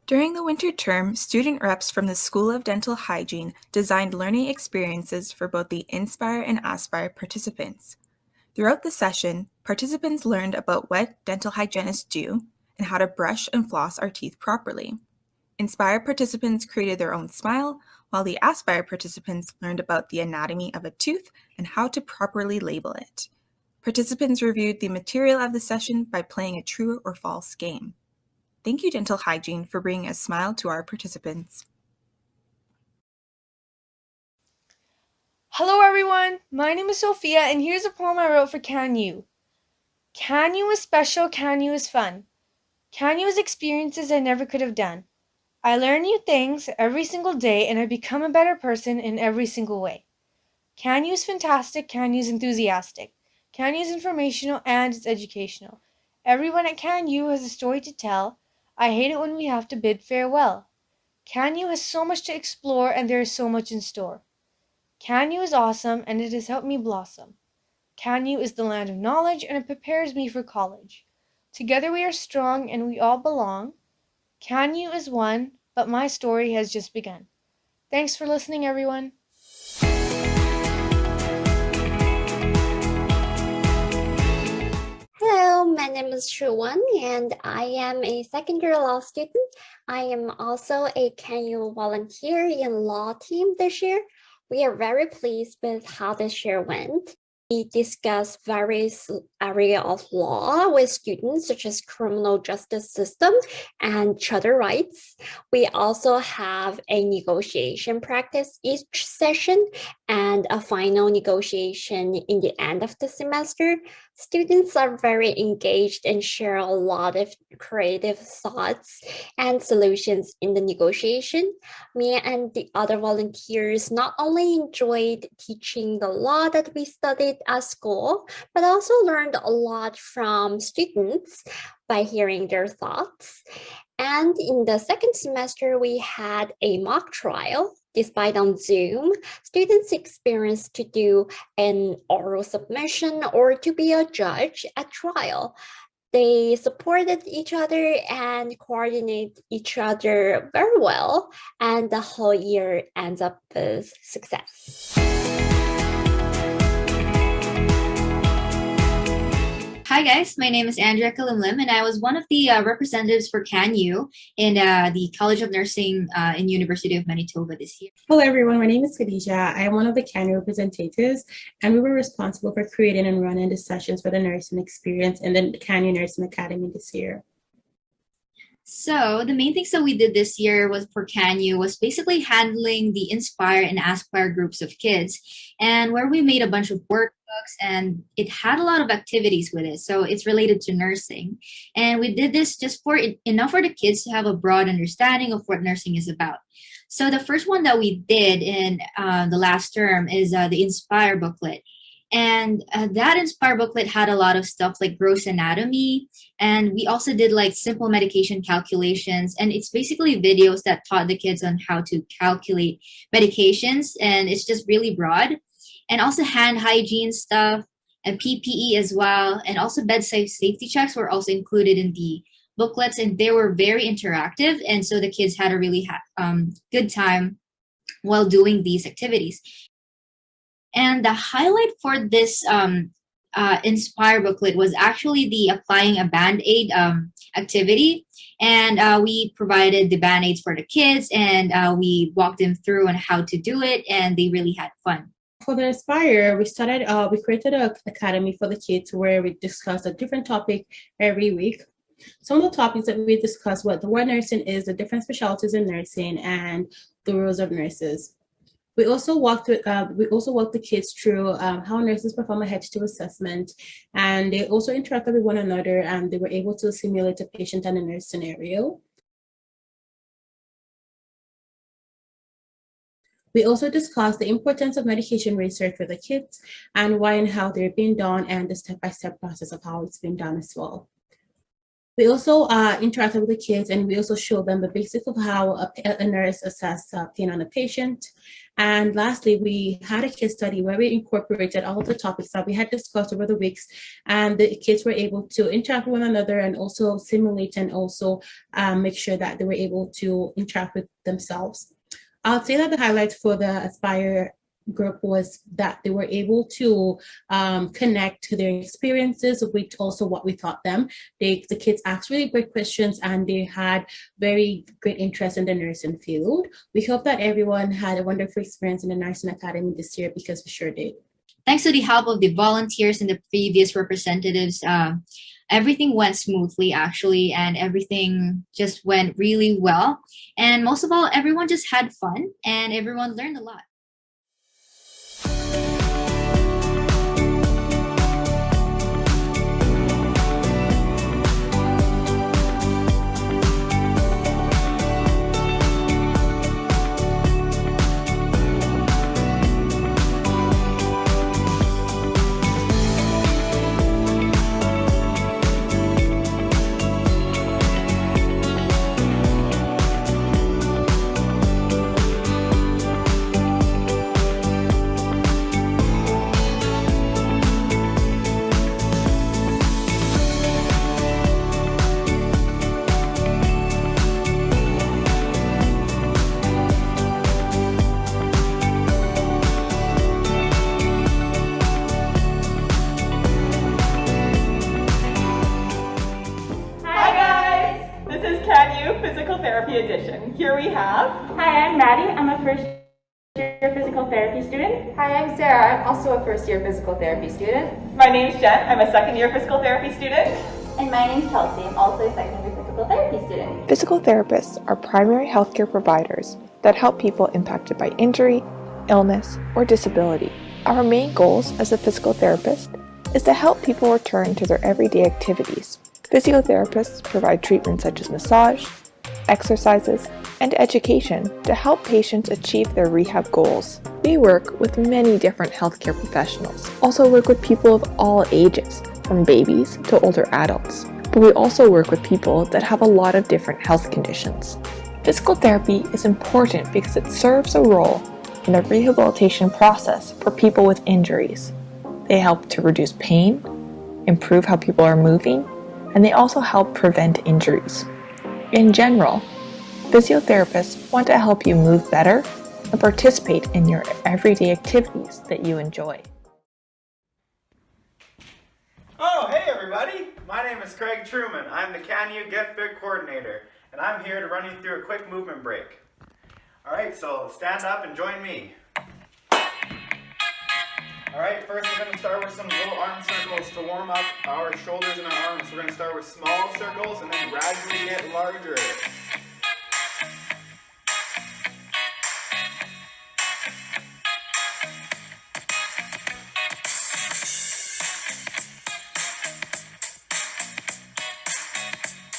During the winter term, student reps from the School of Dental Hygiene designed learning experiences for both the Inspire and Aspire participants. Throughout the session, participants learned about what dental hygienists do and how to brush and floss our teeth properly. Inspire participants created their own smile, while the Aspire participants learned about the anatomy of a tooth and how to properly label it. Participants reviewed the material of the session by playing a true or false game. Thank you, Dental Hygiene, for bringing a smile to our participants. Hello everyone, my name is Sofia and here's a poem I wrote for CanU. CanU is special, CanU is fun. CanU is experiences I never could have done. I learn new things every single day and I become a better person in every single way. CanU is fantastic, CanU is enthusiastic. CanU is informational and it's educational. Everyone at CanU has a story to tell. I hate it when we have to bid farewell. CanU has so much to explore and there is so much in store. CanU is awesome and it has helped me blossom. CanU is the land of knowledge and it prepares me for college. Together we are strong and we all belong. CanU is one, but my story has just begun. Thanks for listening, everyone. Hello, my name is Truman and I am a second-year law student. I am also a CanU volunteer in law team this year. We are very pleased with how this year went. We discussed various areas of law with students such as criminal justice system and charter rights. We also have a negotiation practice each session and a final negotiation in the end of the semester. Students are very engaged and share a lot of creative thoughts and solutions in the negotiation. Me and the other volunteers not only enjoyed teaching the law that we studied at school, but also learned a lot from students by hearing their thoughts. And in the second semester, we had a mock trial. Despite on Zoom, students experienced to do an oral submission or to be a judge at trial. They supported each other and coordinate each other very well, and the whole year ends up with success. Hi guys, my name is Andrea Kalimlim and I was one of the representatives for CanU in the College of Nursing in University of Manitoba this year. Hello everyone, my name is Khadija. I am one of the CanU representatives and we were responsible for creating and running the sessions for the nursing experience in the CanU Nursing Academy this year. So the main things that we did this year was for CanU was basically handling the Inspire and Aspire groups of kids, and where we made a bunch of workbooks and it had a lot of activities with it. So it's related to nursing. And we did this just for enough for the kids to have a broad understanding of what nursing is about. So the first one that we did in the last term is the Inspire booklet. And that Inspire booklet had a lot of stuff like gross anatomy. And we also did like simple medication calculations. And it's basically videos that taught the kids on how to calculate medications. And it's just really broad. And also hand hygiene stuff and PPE as well. And also bedside safety checks were also included in the booklets. And they were very interactive. And so the kids had a really good time while doing these activities. And the highlight for this Inspire booklet was actually the applying a Band-Aid activity. And we provided the Band-Aids for the kids and we walked them through on how to do it, and they really had fun. For the Inspire, we created an academy for the kids where we discussed a different topic every week. Some of the topics that we discussed were what nursing is, the different specialties in nursing, and the roles of nurses. We also walked the kids through how nurses perform a H2 assessment, and they also interacted with one another, and they were able to simulate a patient and a nurse scenario. We also discussed the importance of medication research for the kids and why and how they're being done, and the step-by-step process of how it's being done as well. We also interacted with the kids, and we also showed them the basics of how a nurse assesses pain on a patient. And lastly, we had a case study where we incorporated all of the topics that we had discussed over the weeks, and the kids were able to interact with one another and also simulate and also make sure that they were able to interact with themselves. I'll say that the highlight for the Aspire group was that they were able to connect to their experiences with also what we taught them. The kids asked really great questions and they had very great interest in the nursing field. We hope that everyone had a wonderful experience in the Nursing Academy this year, because we sure did. Thanks to the help of the volunteers and the previous representatives, everything went smoothly actually, and everything just went really well. And most of all, everyone just had fun and everyone learned a lot. Edition. Here we have... Hi, I'm Maddie. I'm a first-year physical therapy student. Hi, I'm Sarah. I'm also a first-year physical therapy student. My name's Jen. I'm a second-year physical therapy student. And my name's Chelsea. I'm also a second-year physical therapy student. Physical therapists are primary healthcare providers that help people impacted by injury, illness, or disability. Our main goals as a physical therapist is to help people return to their everyday activities. Physiotherapists provide treatments such as massage, exercises, and education to help patients achieve their rehab goals. We work with many different healthcare professionals, also work with people of all ages, from babies to older adults. But we also work with people that have a lot of different health conditions. Physical therapy is important because it serves a role in the rehabilitation process for people with injuries. They help to reduce pain, improve how people are moving, and they also help prevent injuries. In general, physiotherapists want to help you move better and participate in your everyday activities that you enjoy. Oh, hey everybody! My name is Craig Truman. I'm the CanU Get Fit Coordinator, and I'm here to run you through a quick movement break. Alright, so stand up and join me. Alright, first we're going to start with some little arm circles to warm up our shoulders and our arms. We're going to start with small circles and then gradually get larger.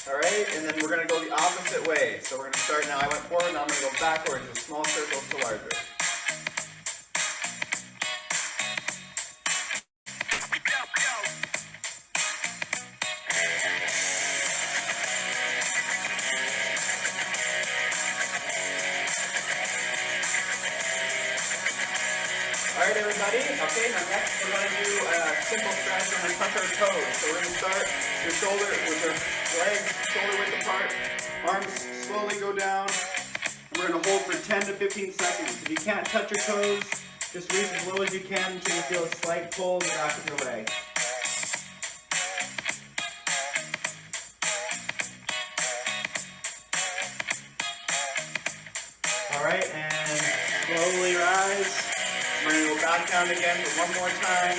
Alright, and then we're going to go the opposite way. So we're going to start now. I went forward, now I'm going to go backwards with small circles to larger. Alright everybody, okay, now next we're going to do a simple stretch. We're going to touch our toes. So we're going to start your shoulder with your legs shoulder width apart, arms slowly go down, and we're going to hold for 10 to 15 seconds. If you can't touch your toes, just reach as low as you can until you feel a slight pull in the back of your leg. Alright, and slowly rise. We're going to go back down again for one more time.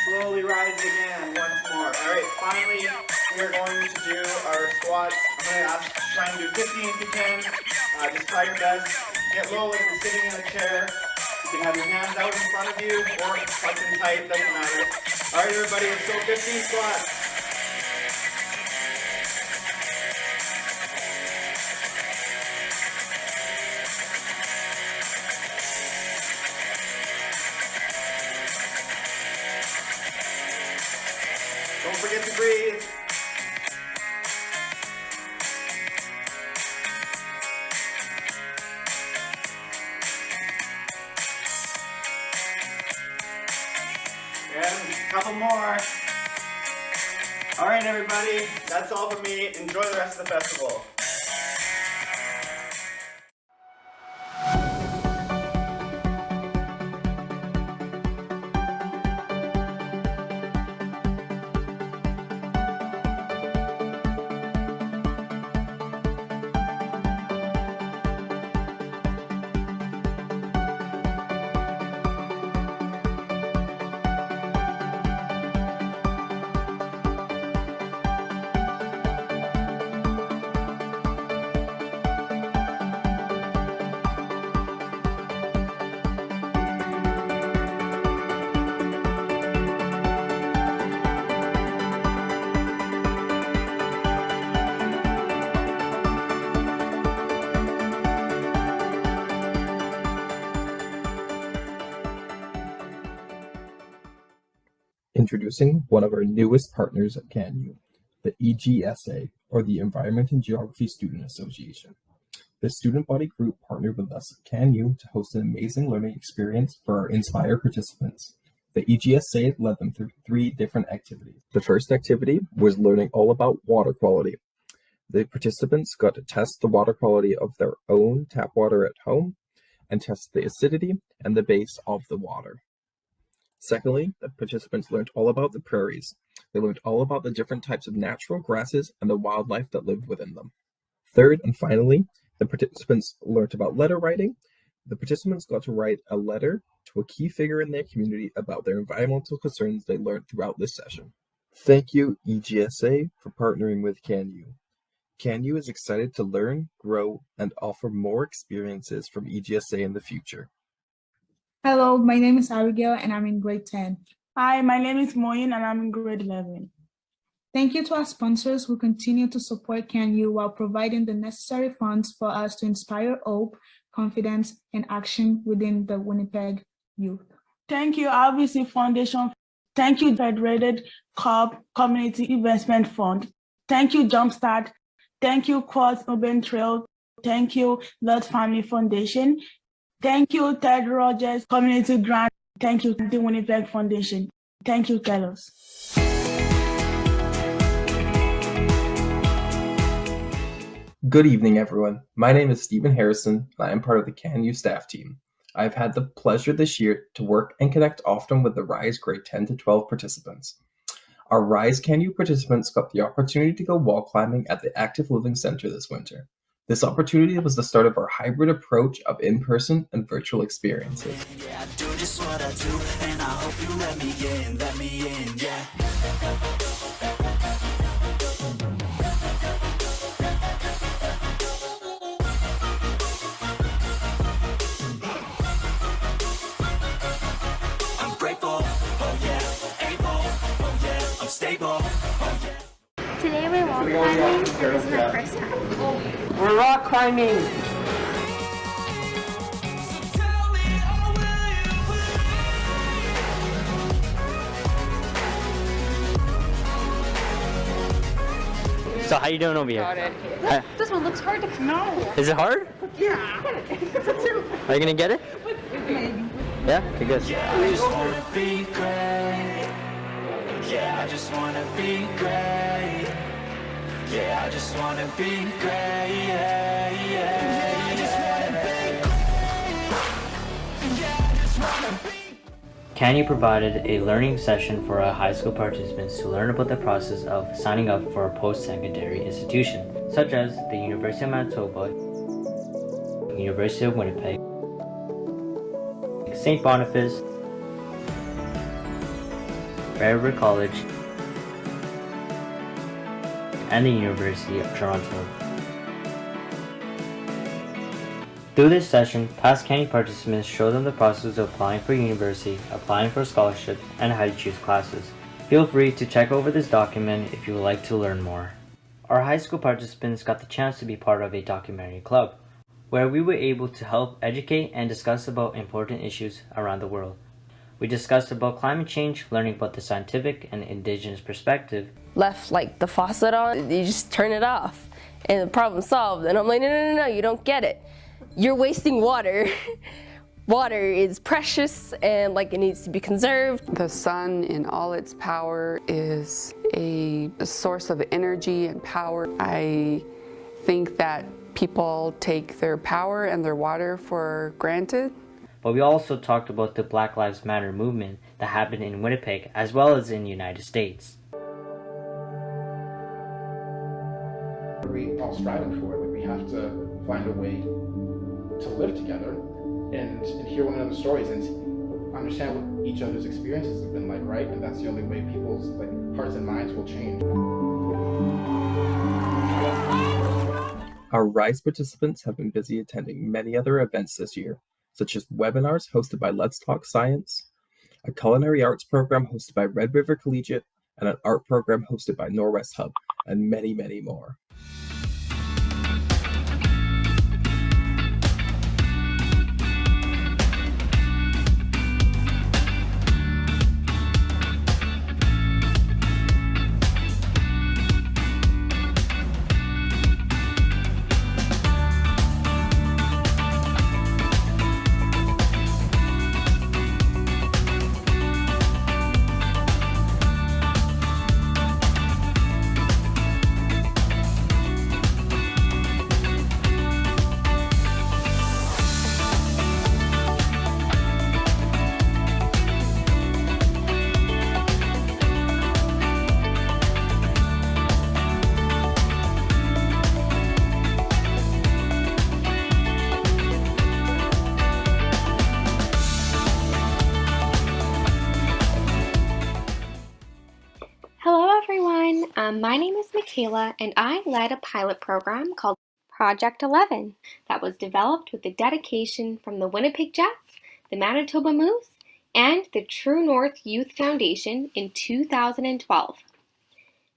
Slowly rise again once more. Alright, finally we're going to do our squats. I'm going to ask try and do 15 if you can. Just try your best. Get low like you're sitting in a chair. You can have your hands out in front of you or tucked in tight, doesn't matter. Alright everybody, let's go 15 squats. Don't forget to breathe. And a couple more. All right, everybody, that's all for me. Enjoy the rest of the festival. Introducing one of our newest partners at CanU, the EGSA, or the Environment and Geography Student Association. This student body group partnered with us at CanU to host an amazing learning experience for our Inspire participants. The EGSA led them through 3 different activities. The first activity was learning all about water quality. The participants got to test the water quality of their own tap water at home and test the acidity and the base of the water. Secondly, the participants learned all about the prairies. They learned all about the different types of natural grasses and the wildlife that lived within them. Third and finally, the participants learned about letter writing. The participants got to write a letter to a key figure in their community about their environmental concerns they learned throughout this session. Thank you, EGSA, for partnering with CanU. CanU is excited to learn, grow, and offer more experiences from EGSA in the future. Hello, my name is Abigail and I'm in grade 10. Hi, my name is Moyin and I'm in grade 11. Thank you to our sponsors who continue to support CanU while providing the necessary funds for us to inspire hope, confidence, and action within the Winnipeg youth. Thank you, RBC Foundation. Thank you, Federated Corp Community Investment Fund. Thank you, Jumpstart. Thank you, Croix Urban Trail. Thank you, Lord Family Foundation. Thank you, Ted Rogers Community Grant. Thank you, the Winnipeg Foundation. Thank you, Carlos. Good evening, everyone. My name is Stephen Harrison, and I am part of the CanU staff team. I've had the pleasure this year to work and connect often with the RISE grade 10 to 12 participants. Our RISE CanU participants got the opportunity to go wall climbing at the Active Living Center this winter. This opportunity was the start of our hybrid approach of in-person and virtual experiences. Yeah, I do just what I do, and I hope you let me in, yeah. I'm grateful, oh yeah, able, oh yeah, I'm stable, oh yeah. Today we're wall climbing, and this is my first time. We're rock climbing. So how you doing over here? Got it. This one looks hard to know. Is it hard? Yeah. Are you gonna get it? Maybe. Yeah? Okay, good. Yeah, I just wanna be great. Yeah, I just wanna be great. Yeah, I just wanna be great. Yeah, I just wanna be great. Yeah, I just wanna be. CanU provided a learning session for our high school participants to learn about the process of signing up for a post-secondary institution, such as the University of Manitoba, University of Winnipeg, St. Boniface, Red River College, and the University of Toronto. Through this session, past CanU participants show them the process of applying for university, applying for scholarships, and how to choose classes. Feel free to check over this document if you would like to learn more. Our high school participants got the chance to be part of a documentary club, where we were able to help educate and discuss about important issues around the world. We discussed about climate change, learning about the scientific and indigenous perspective. Left like the faucet on, you just turn it off and the problem solved. And I'm like, no, you don't get it. You're wasting water. Water is precious and like it needs to be conserved. The sun in all its power is a source of energy and power. I think that people take their power and their water for granted. But we also talked about the Black Lives Matter movement that happened in Winnipeg as well as in the United States. We're all striving for it. Like, we have to find a way to live together and hear one another's stories and understand what each other's experiences have been like, right? And that's the only way people's hearts and minds will change. Our RISE participants have been busy attending many other events this year, such as webinars hosted by Let's Talk Science, a culinary arts program hosted by Red River Collegiate, and an art program hosted by Norwest Hub, and many, many more. My name is Michaela, and I led a pilot program called Project 11 that was developed with the dedication from the Winnipeg Jets, the Manitoba Moose, and the True North Youth Foundation in 2012.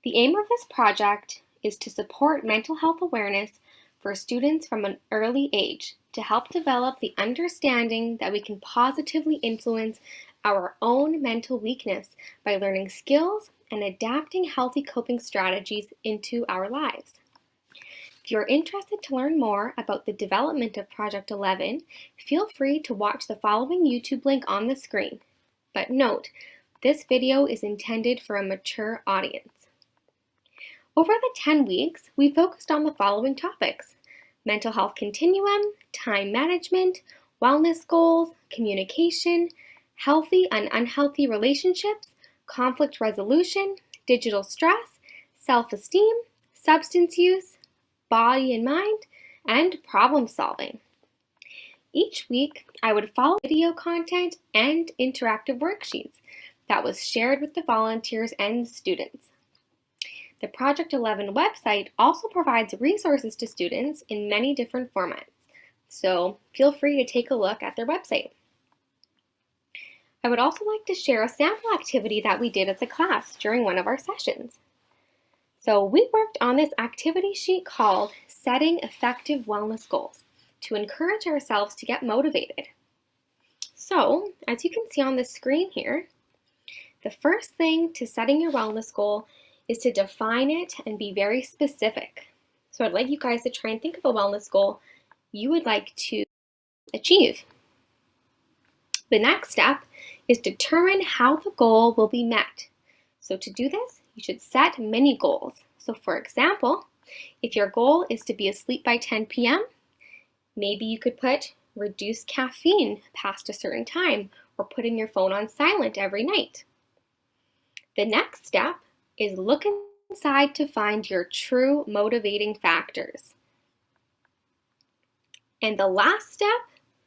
The aim of this project is to support mental health awareness for students from an early age to help develop the understanding that we can positively influence our own mental weakness by learning skills and adapting healthy coping strategies into our lives. If you're interested to learn more about the development of Project 11, feel free to watch the following YouTube link on the screen. But note, this video is intended for a mature audience. Over the 10 weeks, we focused on the following topics: mental health continuum, time management, wellness goals, communication, healthy and unhealthy relationships, conflict resolution, digital stress, self-esteem, substance use, body and mind, and problem solving. Each week, I would follow video content and interactive worksheets that was shared with the volunteers and students. The Project 11 website also provides resources to students in many different formats, so feel free to take a look at their website. I would also like to share a sample activity that we did as a class during one of our sessions. So we worked on this activity sheet called Setting Effective Wellness Goals to encourage ourselves to get motivated. So, as you can see on the screen here, the first thing to setting your wellness goal is to define it and be very specific. So I'd like you guys to try and think of a wellness goal you would like to achieve. The next step is determine how the goal will be met. So to do this, you should set mini goals. So for example, if your goal is to be asleep by 10 p.m., maybe you could put reduce caffeine past a certain time or putting your phone on silent every night. The next step is look inside to find your true motivating factors. And the last step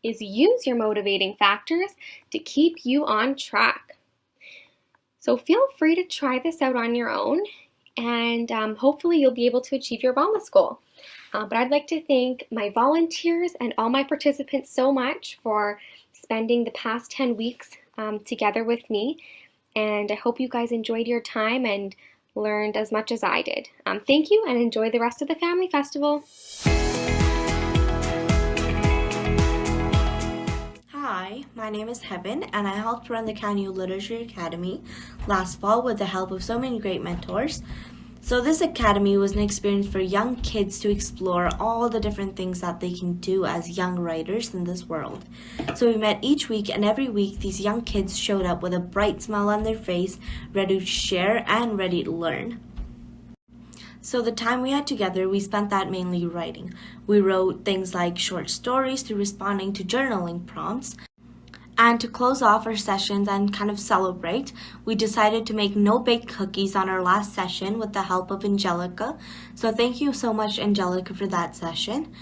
is use your motivating factors to keep you on track. So feel free to try this out on your own, and hopefully you'll be able to achieve your wellness goal. But I'd like to thank my volunteers and all my participants so much for spending the past 10 weeks together with me, and I hope you guys enjoyed your time and learned as much as I did. Thank you, and enjoy the rest of the Family Festival. Hi, my name is Heaven, and I helped run the CanU Literature Academy last fall with the help of so many great mentors. So this academy was an experience for young kids to explore all the different things that they can do as young writers in this world. So we met each week, and every week these young kids showed up with a bright smile on their face, ready to share and ready to learn. So the time we had together, we spent that mainly writing. We wrote things like short stories to responding to journaling prompts. And to close off our sessions and kind of celebrate, we decided to make no-bake cookies on our last session with the help of Angelica. So thank you so much, Angelica, for that session.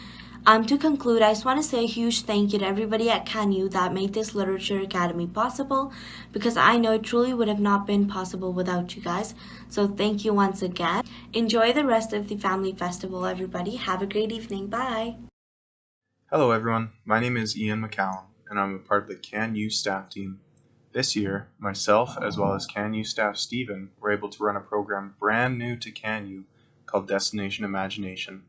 To conclude, I just want to say a huge thank you to everybody at CanU that made this Literature Academy possible, because I know it truly would have not been possible without you guys. So thank you once again. Enjoy the rest of the Family Festival, everybody. Have a great evening. Bye. Hello everyone, my name is Ian McCallum, and I'm a part of the CanU staff team. This year, myself as well as CanU staff Stephen were able to run a program brand new to CanU called Destination Imagination.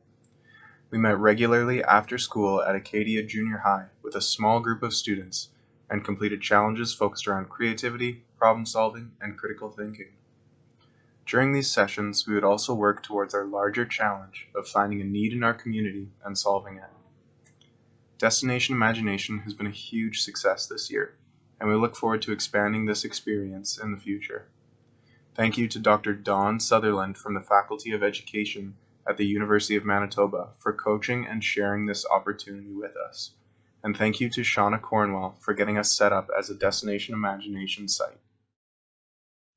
We met regularly after school at Acadia Junior High with a small group of students and completed challenges focused around creativity, problem solving, and critical thinking. During these sessions, we would also work towards our larger challenge of finding a need in our community and solving it. Destination Imagination has been a huge success this year, and we look forward to expanding this experience in the future. Thank you to Dr. Dawn Sutherland from the Faculty of Education at the University of Manitoba for coaching and sharing this opportunity with us. And thank you to Shauna Cornwell for getting us set up as a Destination Imagination site.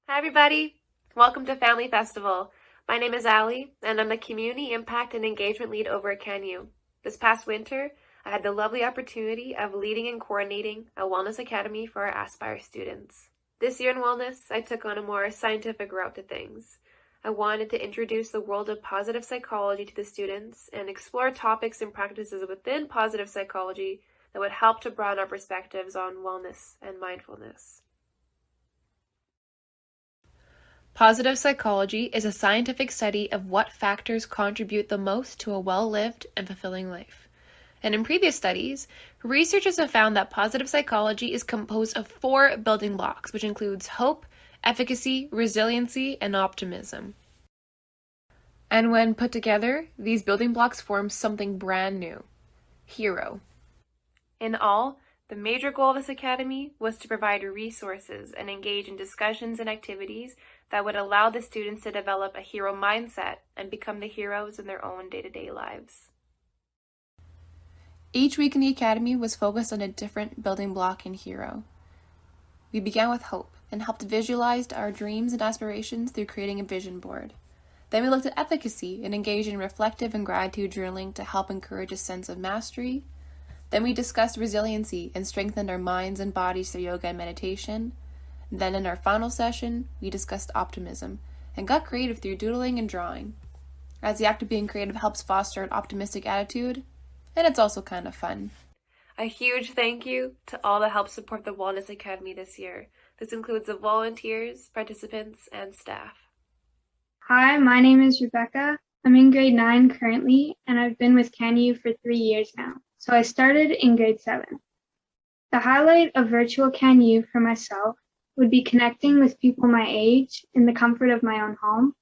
Hi everybody, welcome to Family Festival. My name is Allie, and I'm the Community Impact and Engagement Lead over at CanU. This past winter, I had the lovely opportunity of leading and coordinating a wellness academy for our Aspire students. This year in wellness, I took on a more scientific route to things. I wanted to introduce the world of positive psychology to the students and explore topics and practices within positive psychology that would help to broaden our perspectives on wellness and mindfulness. Positive psychology is a scientific study of what factors contribute the most to a well-lived and fulfilling life. And in previous studies, researchers have found that positive psychology is composed of 4 building blocks, which includes hope, efficacy, resiliency, and optimism. And when put together, these building blocks form something brand new: HERO. In all, the major goal of this academy was to provide resources and engage in discussions and activities that would allow the students to develop a hero mindset and become the heroes in their own day-to-day lives. Each week in the academy was focused on a different building block in HERO. We began with hope and helped visualize our dreams and aspirations through creating a vision board. Then we looked at efficacy and engaged in reflective and gratitude journaling to help encourage a sense of mastery. Then we discussed resiliency and strengthened our minds and bodies through yoga and meditation. Then in our final session, we discussed optimism and got creative through doodling and drawing. As the act of being creative helps foster an optimistic attitude, and it's also kind of fun. A huge thank you to all that helped support the Wellness Academy this year. This includes the volunteers, participants, and staff. Hi, my name is Rebekah. I'm in grade 9 currently, and I've been with CanU for 3 years now, so I started in grade 7. The highlight of virtual CanU for myself would be connecting with people my age in the comfort of my own home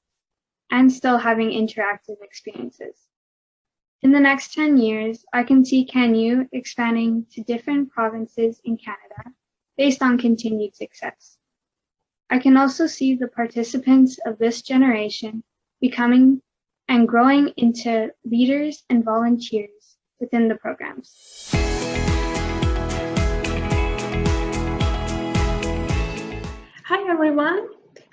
and still having interactive experiences. In the next 10 years, I can see CanU expanding to different provinces in Canada based on continued success. I can also see the participants of this generation becoming and growing into leaders and volunteers within the programs. Hi everyone,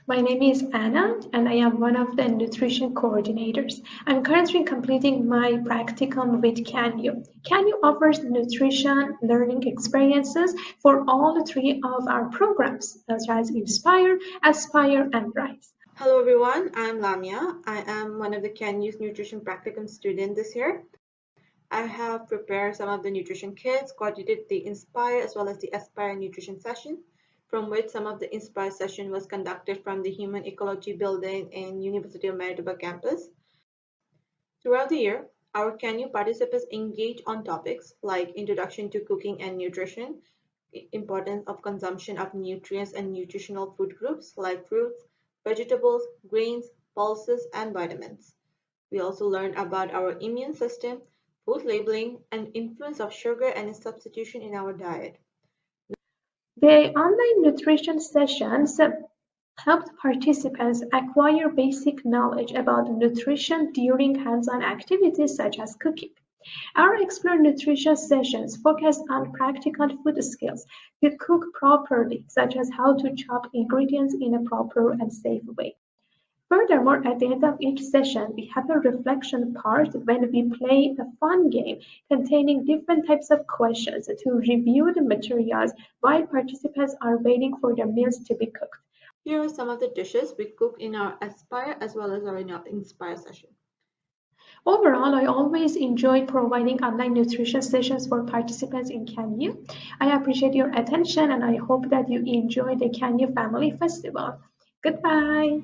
my name is Anna and I am one of the nutrition coordinators. I'm currently completing my practicum with CanU. CanU offers nutrition learning experiences for all 3 of our programs, such as Inspire, Aspire, and Rise. Hello everyone, I'm Lamia. I am one of the CanU's nutrition practicum students this year. I have prepared some of the nutrition kits, coordinated the Inspire as well as the Aspire nutrition session, from which some of the Inspire session was conducted from the Human Ecology Building in University of Manitoba campus. Throughout the year, our CanU participants engage on topics like introduction to cooking and nutrition, importance of consumption of nutrients and nutritional food groups like fruits, vegetables, grains, pulses, and vitamins. We also learn about our immune system, food labeling, and influence of sugar and its substitution in our diet. The online nutrition sessions helped participants acquire basic knowledge about nutrition during hands-on activities such as cooking. Our Explore Nutrition sessions focused on practical food skills to cook properly, such as how to chop ingredients in a proper and safe way. Furthermore, at the end of each session, we have a reflection part when we play a fun game containing different types of questions to review the materials while participants are waiting for their meals to be cooked. Here are some of the dishes we cooked in our Aspire as well as our Inspire session. Overall, I always enjoy providing online nutrition sessions for participants in CanU. I appreciate your attention and I hope that you enjoy the CanU Family Festival. Goodbye!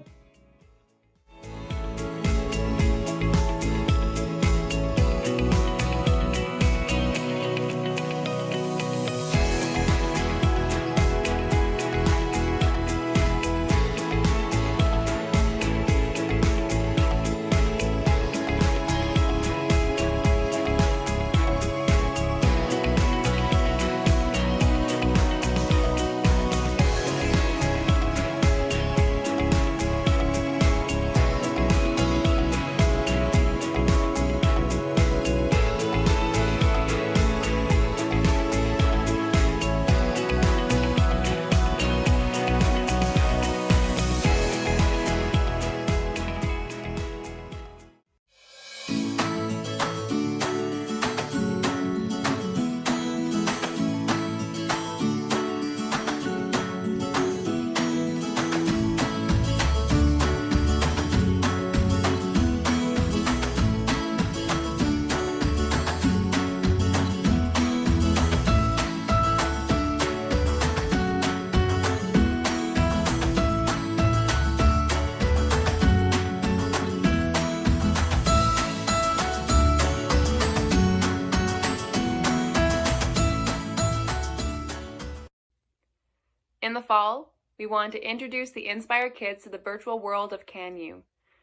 In the fall, we wanted to introduce the Inspire kids to the virtual world of CanU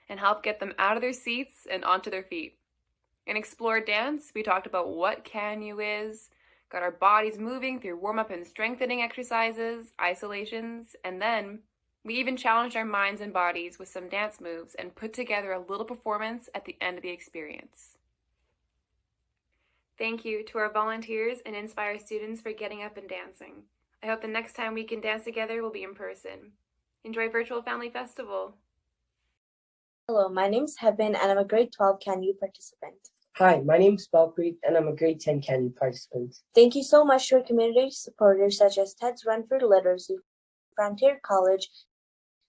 and help get them out of their seats and onto their feet. In Explore Dance, we talked about what CanU is, got our bodies moving through warm-up and strengthening exercises, isolations, and then we even challenged our minds and bodies with some dance moves and put together a little performance at the end of the experience. Thank you to our volunteers and Inspire students for getting up and dancing. I hope the next time we can dance together will be in person. Enjoy Virtual Family Festival. Hello, my name is Heben and I'm a grade 12 CanU participant. Hi, my name is Balpreet and I'm a grade 10 CanU participant. Thank you so much to our community supporters such as Ted's Run for Literacy, Frontier College,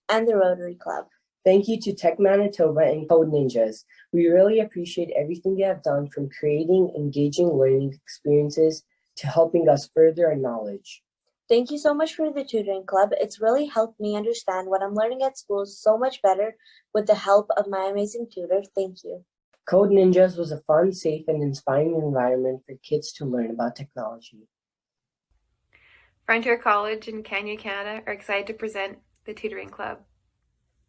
and the Rotary Club. Thank you to Tech Manitoba and Code Ninjas. We really appreciate everything you have done, from creating engaging learning experiences to helping us further our knowledge. Thank you so much for the Tutoring Club. It's really helped me understand what I'm learning at school so much better with the help of my amazing tutor. Thank you. Code Ninjas was a fun, safe, and inspiring environment for kids to learn about technology. Frontier College and CanU Canada are excited to present the Tutoring Club.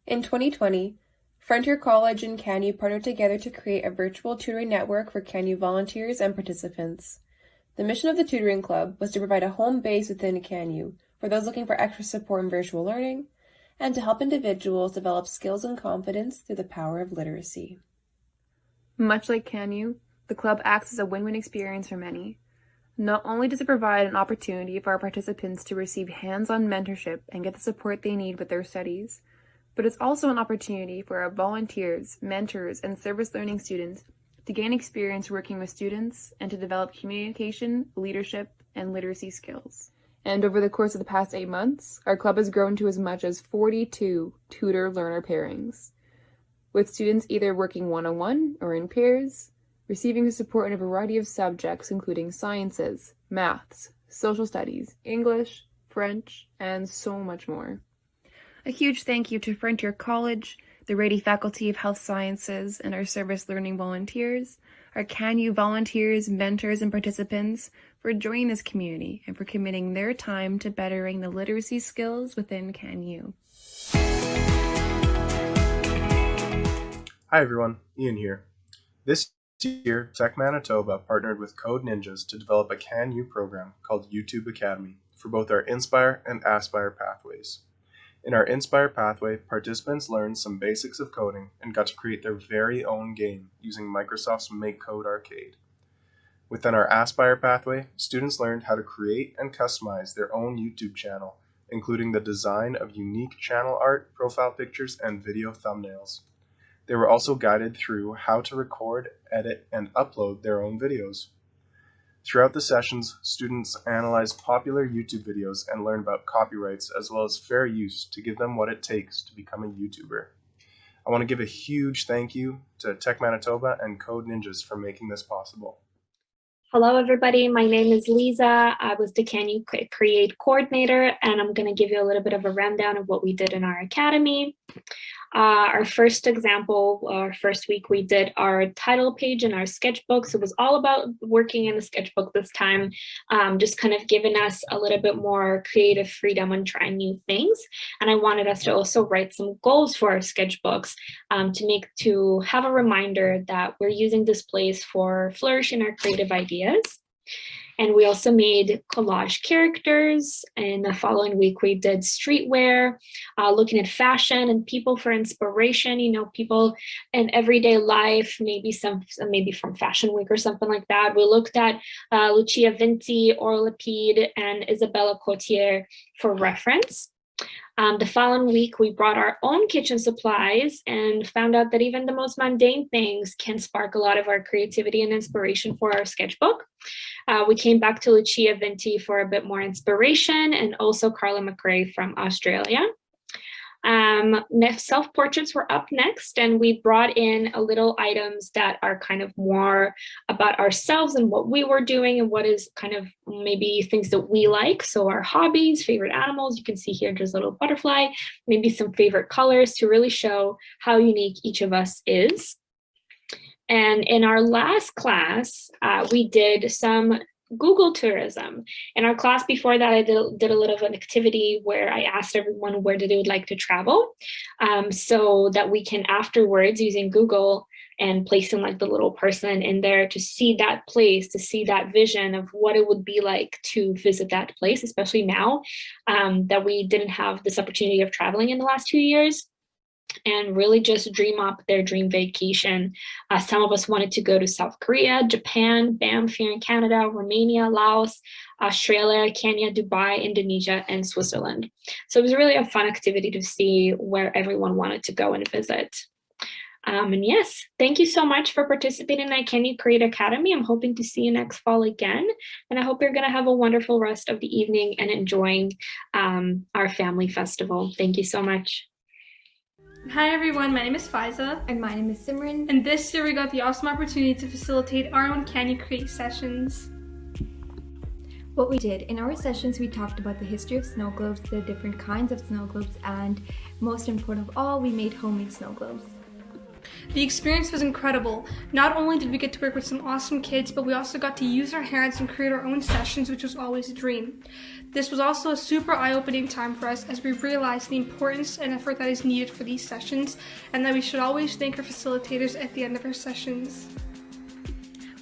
In 2020, Frontier College and CanU partnered together to create a virtual tutoring network for CanU volunteers and participants. The mission of the Tutoring Club was to provide a home base within CanU for those looking for extra support in virtual learning and to help individuals develop skills and confidence through the power of literacy. Much like CanU, the club acts as a win-win experience for many. Not only does it provide an opportunity for our participants to receive hands-on mentorship and get the support they need with their studies, but it's also an opportunity for our volunteers, mentors, and service learning students to gain experience working with students and to develop communication, leadership, and literacy skills. And over the course of the past 8 months, our club has grown to as much as 42 tutor-learner pairings, with students either working one-on-one or in pairs, receiving support in a variety of subjects including sciences, maths, social studies, English, French, and so much more. A huge thank you to Frontier College, the Rady Faculty of Health Sciences, and our service learning volunteers, our CanU volunteers, mentors, and participants for joining this community and for committing their time to bettering the literacy skills within CanU. Hi everyone, Ian here. This year, Tech Manitoba partnered with Code Ninjas to develop a CanU program called YouTube Academy for both our Inspire and Aspire pathways. In our Inspire pathway, participants learned some basics of coding and got to create their very own game using Microsoft's MakeCode Arcade. Within our Aspire pathway, students learned how to create and customize their own YouTube channel, including the design of unique channel art, profile pictures, and video thumbnails. They were also guided through how to record, edit, and upload their own videos. Throughout the sessions, students analyzed popular YouTube videos and learned about copyrights as well as fair use to give them what it takes to become a YouTuber. I want to give a huge thank you to Tech Manitoba and Code Ninjas for making this possible. Hello, everybody. My name is Lisa. I was the CanU Create Coordinator, and I'm going to give you a little bit of a rundown of what we did in our academy. Our first example, our first week, we did our title page in our sketchbook. So it was all about working in the sketchbook this time, just kind of giving us a little bit more creative freedom and trying new things. And I wanted us to also write some goals for our sketchbooks to have a reminder that we're using this place for flourishing our creative ideas. And we also made collage characters. And the following week, we did streetwear, looking at fashion and people for inspiration, people in everyday life, maybe from Fashion Week or something like that. We looked at Lucia Vinti, Orla Pede, and Isabella Cotier for reference. The following week, we brought our own kitchen supplies and found out that even the most mundane things can spark a lot of our creativity and inspiration for our sketchbook. We came back to Lucia Vinti for a bit more inspiration, and also Carla McRae from Australia. Self-portraits were up next, and we brought in a little items that are kind of more about ourselves and what we were doing and what is kind of maybe things that we like. So our hobbies, favorite animals, you can see here there's a little butterfly, maybe some favorite colors to really show how unique each of us is. And in our last class, we did some Google tourism. In our class before that, I did a little of an activity where I asked everyone where they would like to travel, so that we can afterwards, using Google and placing like the little person in there to see that place, to see that vision of what it would be like to visit that place, especially now that we didn't have this opportunity of traveling in the last 2 years, and really just dream up their dream vacation. Some of us wanted to go to South Korea, Japan, Banff here in Canada, Romania, Laos, Australia, Kenya, Dubai, Indonesia, and Switzerland. So it was really a fun activity to see where everyone wanted to go and visit. And yes, thank you so much for participating in CanU Create Academy. I'm hoping to see you next fall again. And I hope you're going to have a wonderful rest of the evening and enjoying our family festival. Thank you so much. Hi everyone, my name is Faiza. And my name is Simran. And this year we got the awesome opportunity to facilitate our own CanU Create sessions. What we did in our sessions, we talked about the history of snow globes, the different kinds of snow globes, and most important of all, we made homemade snow globes. The experience was incredible. Not only did we get to work with some awesome kids, but we also got to use our hands and create our own sessions, which was always a dream. This was also a super eye-opening time for us as we realized the importance and effort that is needed for these sessions, and that we should always thank our facilitators at the end of our sessions.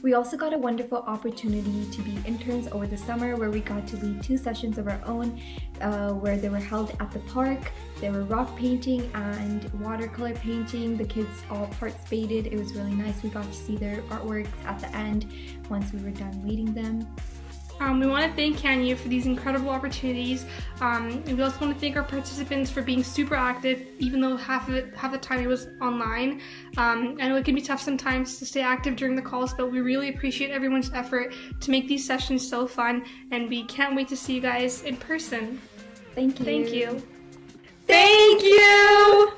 We also got a wonderful opportunity to be interns over the summer, where we got to lead 2 sessions of our own, where they were held at the park. There were rock painting and watercolor painting. The kids all participated. It was really nice. We got to see their artworks at the end once we were done leading them. We want to thank CanU for these incredible opportunities. And we also want to thank our participants for being super active, even though half the time it was online. I know it can be tough sometimes to stay active during the calls, but we really appreciate everyone's effort to make these sessions so fun, and we can't wait to see you guys in person. Thank you. Thank you. Thank you!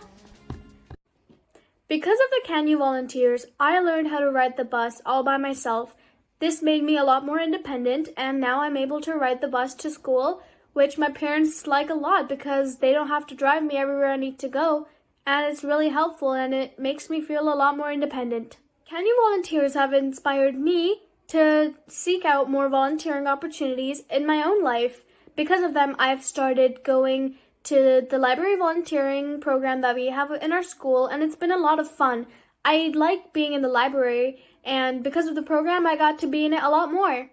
Because of the CanU volunteers, I learned how to ride the bus all by myself. This made me a lot more independent, and now I'm able to ride the bus to school, which my parents like a lot because they don't have to drive me everywhere I need to go, and it's really helpful and it makes me feel a lot more independent. CanU volunteers have inspired me to seek out more volunteering opportunities in my own life. Because of them, I've started going to the library volunteering program that we have in our school, and it's been a lot of fun. I like being in the library, and because of the program, I got to be in it a lot more.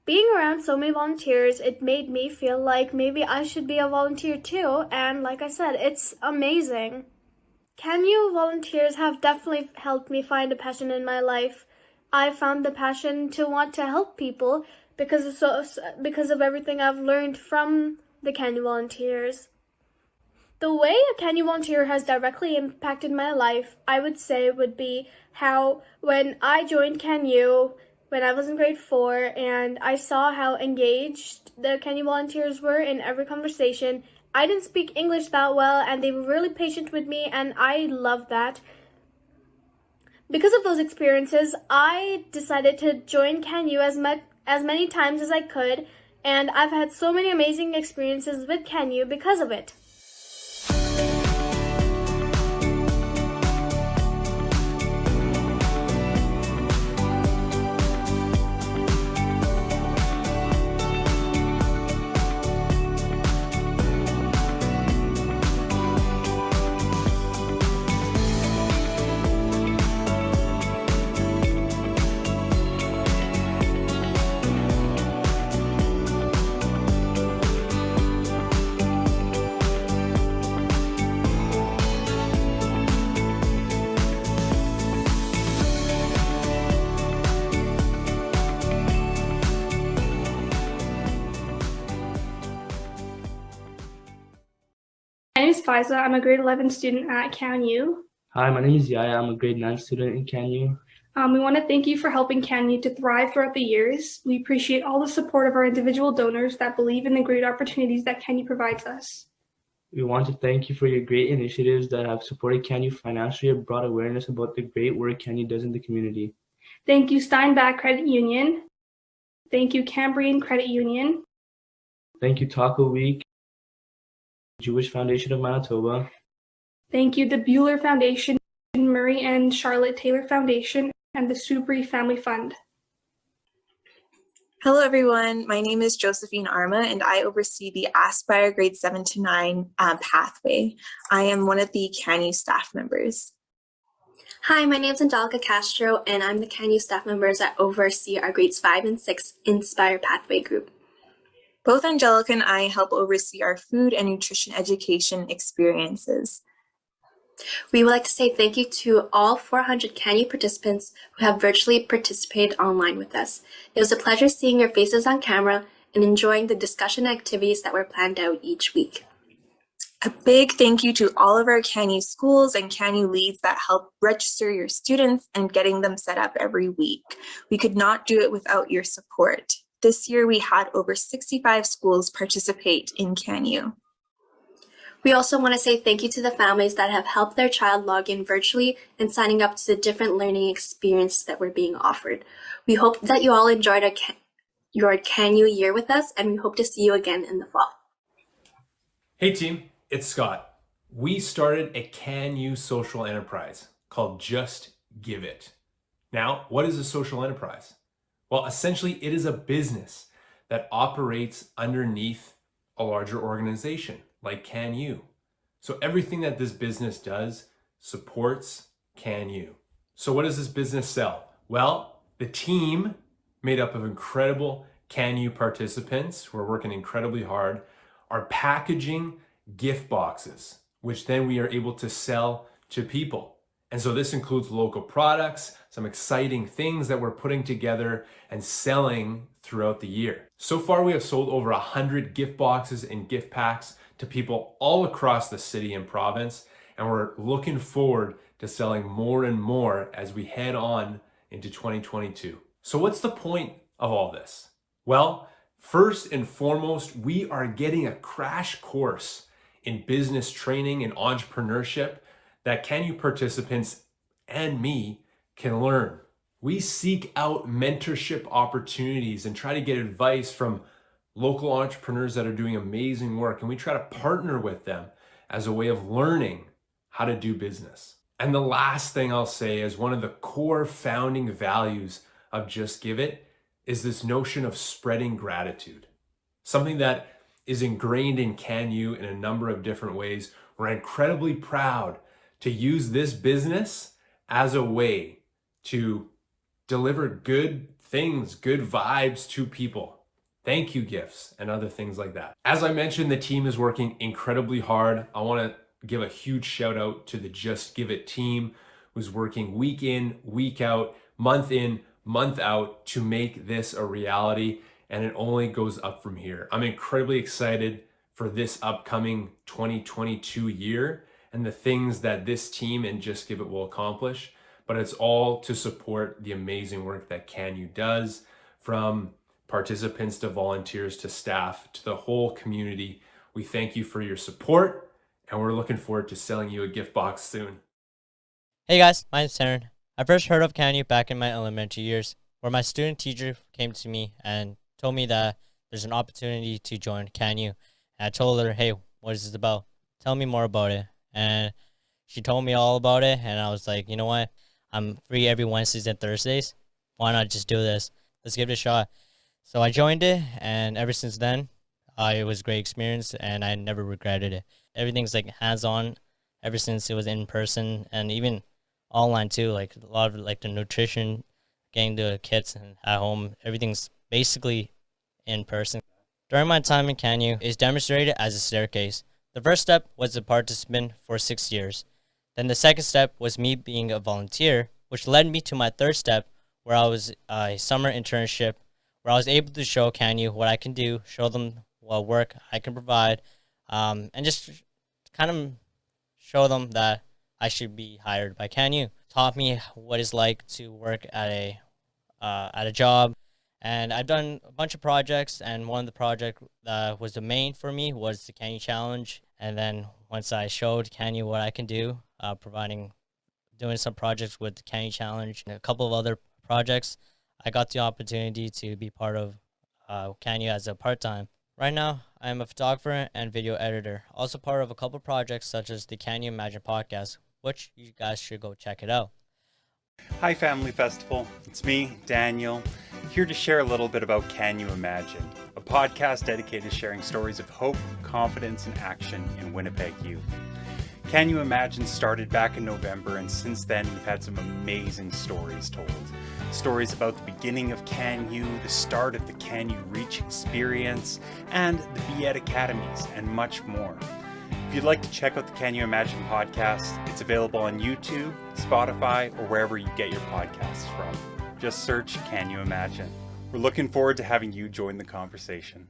Being around so many volunteers, it made me feel like maybe I should be a volunteer too, and like I said, it's amazing. CanU volunteers have definitely helped me find a passion in my life. I found the passion to want to help people because of everything I've learned from the CanU volunteers. The way a CanU volunteer has directly impacted my life, I would say, would be how when I joined CanU when I was in grade 4 and I saw how engaged the CanU volunteers were in every conversation. I didn't speak English that well and they were really patient with me, and I loved that. Because of those experiences, I decided to join CanU as many times as I could, and I've had so many amazing experiences with CanU because of it. My name is Faiza. I'm a grade 11 student at CanU. Hi, my name is Yaya. I'm a grade 9 student in CanU. We want to thank you for helping CanU to thrive throughout the years. We appreciate all the support of our individual donors that believe in the great opportunities that CanU provides us. We want to thank you for your great initiatives that have supported CanU financially and brought awareness about the great work CanU does in the community. Thank you, Steinbach Credit Union. Thank you, Cambrian Credit Union. Thank you, Taco Week, Jewish Foundation of Manitoba. Thank you, the Bueller Foundation, Murray and Charlotte Taylor Foundation, and the Subri Family Fund. Hello, everyone. My name is Josephine Arma, and I oversee the Aspire Grade 7 to 9 pathway. I am one of the CanU staff members. Hi, my name is Angelica Castro, and I'm the CanU staff members that oversee our grades 5 and 6 Inspire Pathway group. Both Angelica and I help oversee our food and nutrition education experiences. We would like to say thank you to all 400 CanU participants who have virtually participated online with us. It was a pleasure seeing your faces on camera and enjoying the discussion activities that were planned out each week. A big thank you to all of our CanU schools and CanU leads that help register your students and getting them set up every week. We could not do it without your support. This year we had over 65 schools participate in CanU. We also want to say thank you to the families that have helped their child log in virtually and signing up to the different learning experiences that were being offered. We hope that you all enjoyed your CanU year with us, and we hope to see you again in the fall. Hey team, it's Scott. We started a CanU social enterprise called Just Give It. Now, what is a social enterprise? Well, essentially it is a business that operates underneath a larger organization like CanU. So everything that this business does supports CanU. So what does this business sell? Well, the team made up of incredible CanU participants who are working incredibly hard are packaging gift boxes, which then we are able to sell to people. And so this includes local products, some exciting things that we're putting together and selling throughout the year. So far, we have sold over 100 gift boxes and gift packs to people all across the city and province, and we're looking forward to selling more and more as we head on into 2022. So what's the point of all this? Well, first and foremost, we are getting a crash course in business training and entrepreneurship that CanU participants and me can learn. We seek out mentorship opportunities and try to get advice from local entrepreneurs that are doing amazing work, and we try to partner with them as a way of learning how to do business. And the last thing I'll say is one of the core founding values of Just Give It is this notion of spreading gratitude, something that is ingrained in CanU in a number of different ways. We're incredibly proud to use this business as a way to deliver good things, good vibes to people. Thank you gifts and other things like that. As I mentioned, the team is working incredibly hard. I want to give a huge shout out to the Just Give It team who's working week in, week out, month in, month out to make this a reality, and it only goes up from here. I'm incredibly excited for this upcoming 2022 year and the things that this team and Just Give It will accomplish, but it's all to support the amazing work that CanU does, from participants to volunteers to staff to the whole community. We thank you for your support, and we're looking forward to selling you a gift box soon. Hey guys, my name's Tarun. I first heard of CanU back in my elementary years, where my student teacher came to me and told me that there's an opportunity to join CanU. And I told her, hey, what is this about? Tell me more about it. And she told me all about it, and I was like, you know what? I'm free every Wednesdays and Thursdays. Why not just do this? Let's give it a shot. So I joined it, and ever since then, it was a great experience, and I never regretted it. Everything's like hands-on ever since it was in person, and even online too. Like a lot of like the nutrition, getting the kits and at home, everything's basically in person. During my time in CanU, it's demonstrated as a staircase. The first step was a participant for 6 years. Then the second step was me being a volunteer, which led me to my third step, where I was a summer internship, where I was able to show CanU what I can do, show them what work I can provide, and just kind of show them that I should be hired by CanU. Taught me what it's like to work at a job, and I've done a bunch of projects, and one of the projects that was the main for me was the CanU Challenge. And then once I showed CanU what I can do, doing some projects with the CanU Challenge and a couple of other projects, I got the opportunity to be part of CanU as a part-time. Right now, I'm a photographer and video editor, also part of a couple projects such as the CanU Imagine podcast, which you guys should go check it out. Hi Family Festival, it's me, Daniel, here to share a little bit about CanU Imagine, a podcast dedicated to sharing stories of hope, confidence, and action in Winnipeg youth. CanU Imagine started back in November, and since then we've had some amazing stories told. Stories about the beginning of CanU, the start of the CanU Reach experience, and the W.I.S.E Academies, and much more. If you'd like to check out the CanU Imagine podcast, it's available on YouTube, Spotify, or wherever you get your podcasts from. Just search CanU Imagine. We're looking forward to having you join the conversation.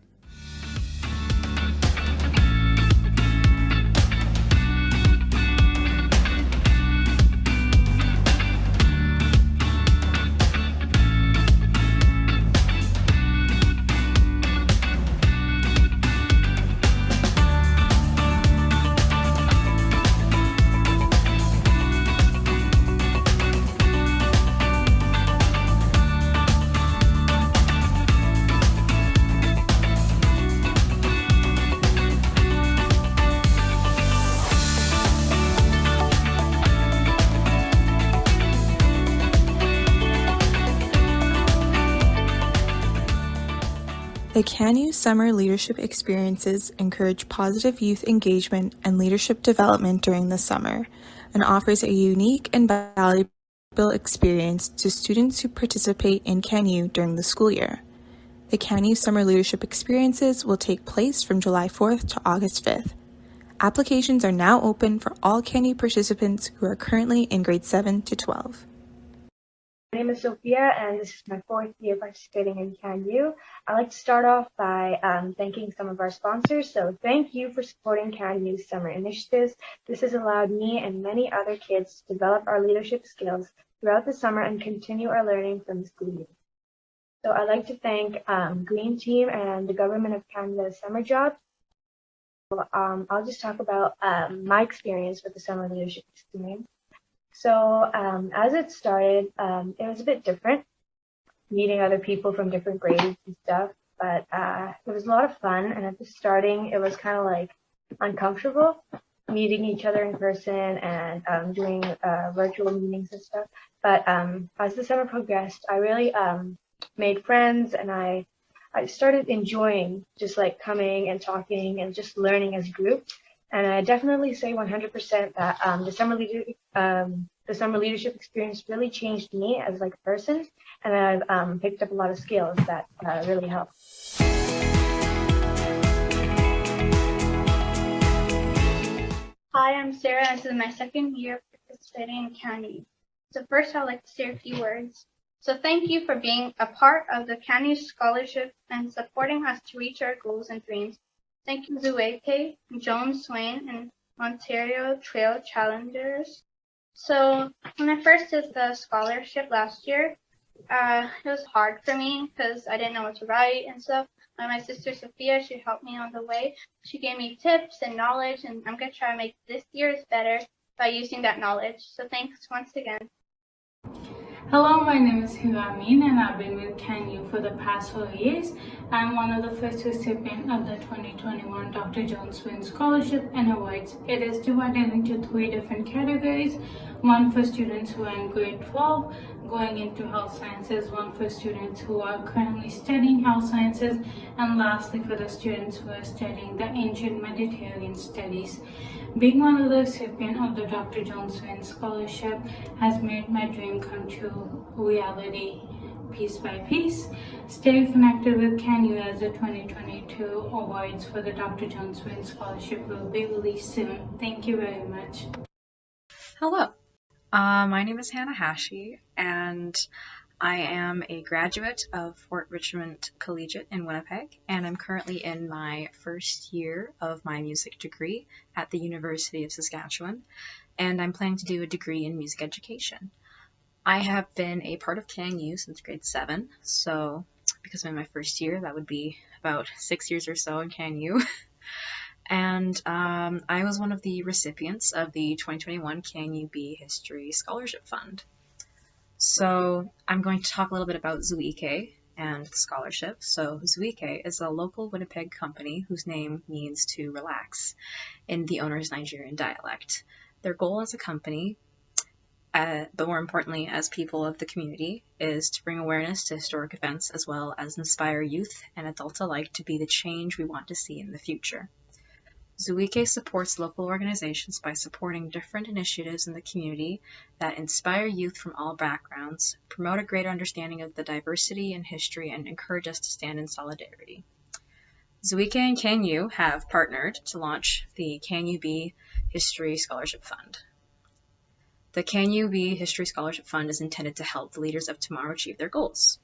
The CanU Summer Leadership Experiences encourage positive youth engagement and leadership development during the summer, and offers a unique and valuable experience to students who participate in CanU during the school year. The CanU Summer Leadership Experiences will take place from July 4th to August 5th. Applications are now open for all CanU participants who are currently in grades 7 to 12. My name is Sofia, and this is my 4th year participating in CanU. I'd like to start off by thanking some of our sponsors. So thank you for supporting CanU's summer initiatives. This has allowed me and many other kids to develop our leadership skills throughout the summer and continue our learning from the school year. So I'd like to thank Green Team and the Government of Canada's summer job. I'll just talk about my experience with the summer leadership experience. So as it started, it was a bit different, meeting other people from different grades and stuff, but it was a lot of fun. And at the starting, it was kind of like uncomfortable, meeting each other in person and doing virtual meetings and stuff. But as the summer progressed, I really made friends, and I started enjoying just like coming and talking and just learning as a group. And I definitely say 100% that the summer leadership experience really changed me as like a person, and I've picked up a lot of skills that really helped. Hi, I'm Sarah, and this is my 2nd year participating in CanU. So first, I'd like to say a few words. So thank you for being a part of the CanU scholarship and supporting us to reach our goals and dreams. Thank you, W.I.S.E, Jones Swain, and Ontario Trail Challengers. So when I first did the scholarship last year, it was hard for me because I didn't know what to write and stuff. My sister Sofia, she helped me on the way. She gave me tips and knowledge, and I'm going to try to make this year's better by using that knowledge. So thanks once again. Hello, my name is Hygeine, and I've been with CanU for the past 4 years. I'm one of the first recipients of the 2021 Dr. Jones Swain Scholarship and Awards. It is divided into 3 different categories. One for students who are in grade 12, going into health sciences, one for students who are currently studying health sciences, and lastly for the students who are studying the ancient Mediterranean studies. Being one of the recipients of the Dr. Jones Swain Scholarship has made my dream come true reality piece by piece. Stay connected with CanU as the 2022 awards for the Dr. Jones Swain Scholarship will be released soon. Thank you very much. Hello, my name is Hannah Hashi, and I am a graduate of Fort Richmond Collegiate in Winnipeg, and I'm currently in my 1st year of my music degree at the University of Saskatchewan, and I'm planning to do a degree in music education. I have been a part of CanU since grade 7, so because I'm in my 1st year, that would be about 6 years or so in CanU. And I was one of the recipients of the 2021 CanU B History Scholarship Fund. So I'm going to talk a little bit about W.I.S.E and the scholarship. So W.I.S.E is a local Winnipeg company whose name means to relax in the owner's Nigerian dialect. Their goal as a company but more importantly, as people of the community, is to bring awareness to historic events as well as inspire youth and adults alike to be the change we want to see in the future. W.I.S.E supports local organizations by supporting different initiatives in the community that inspire youth from all backgrounds, promote a greater understanding of the diversity in history, and encourage us to stand in solidarity. W.I.S.E and CanU have partnered to launch the CanU History Scholarship Fund. The CanU History Scholarship Fund is intended to help the leaders of tomorrow achieve their goals.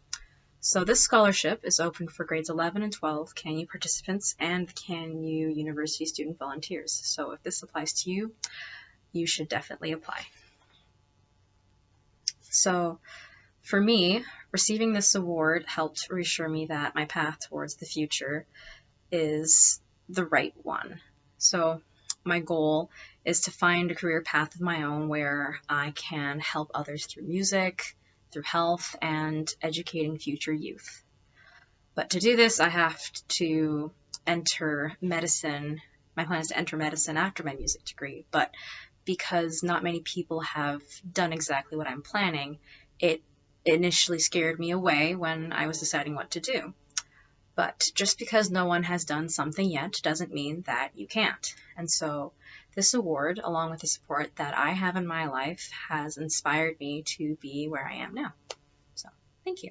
So this scholarship is open for grades 11 and 12 CanU participants and CanU University student volunteers. So if this applies to you, you should definitely apply. So for me, receiving this award helped reassure me that my path towards the future is the right one. So my goal is to find a career path of my own where I can help others through music, through health, and educating future youth. But to do this, I have to enter medicine. My plan is to enter medicine after my music degree, but because not many people have done exactly what I'm planning, it initially scared me away when I was deciding what to do. But just because no one has done something yet doesn't mean that you can't. And so this award, along with the support that I have in my life, has inspired me to be where I am now. So, thank you.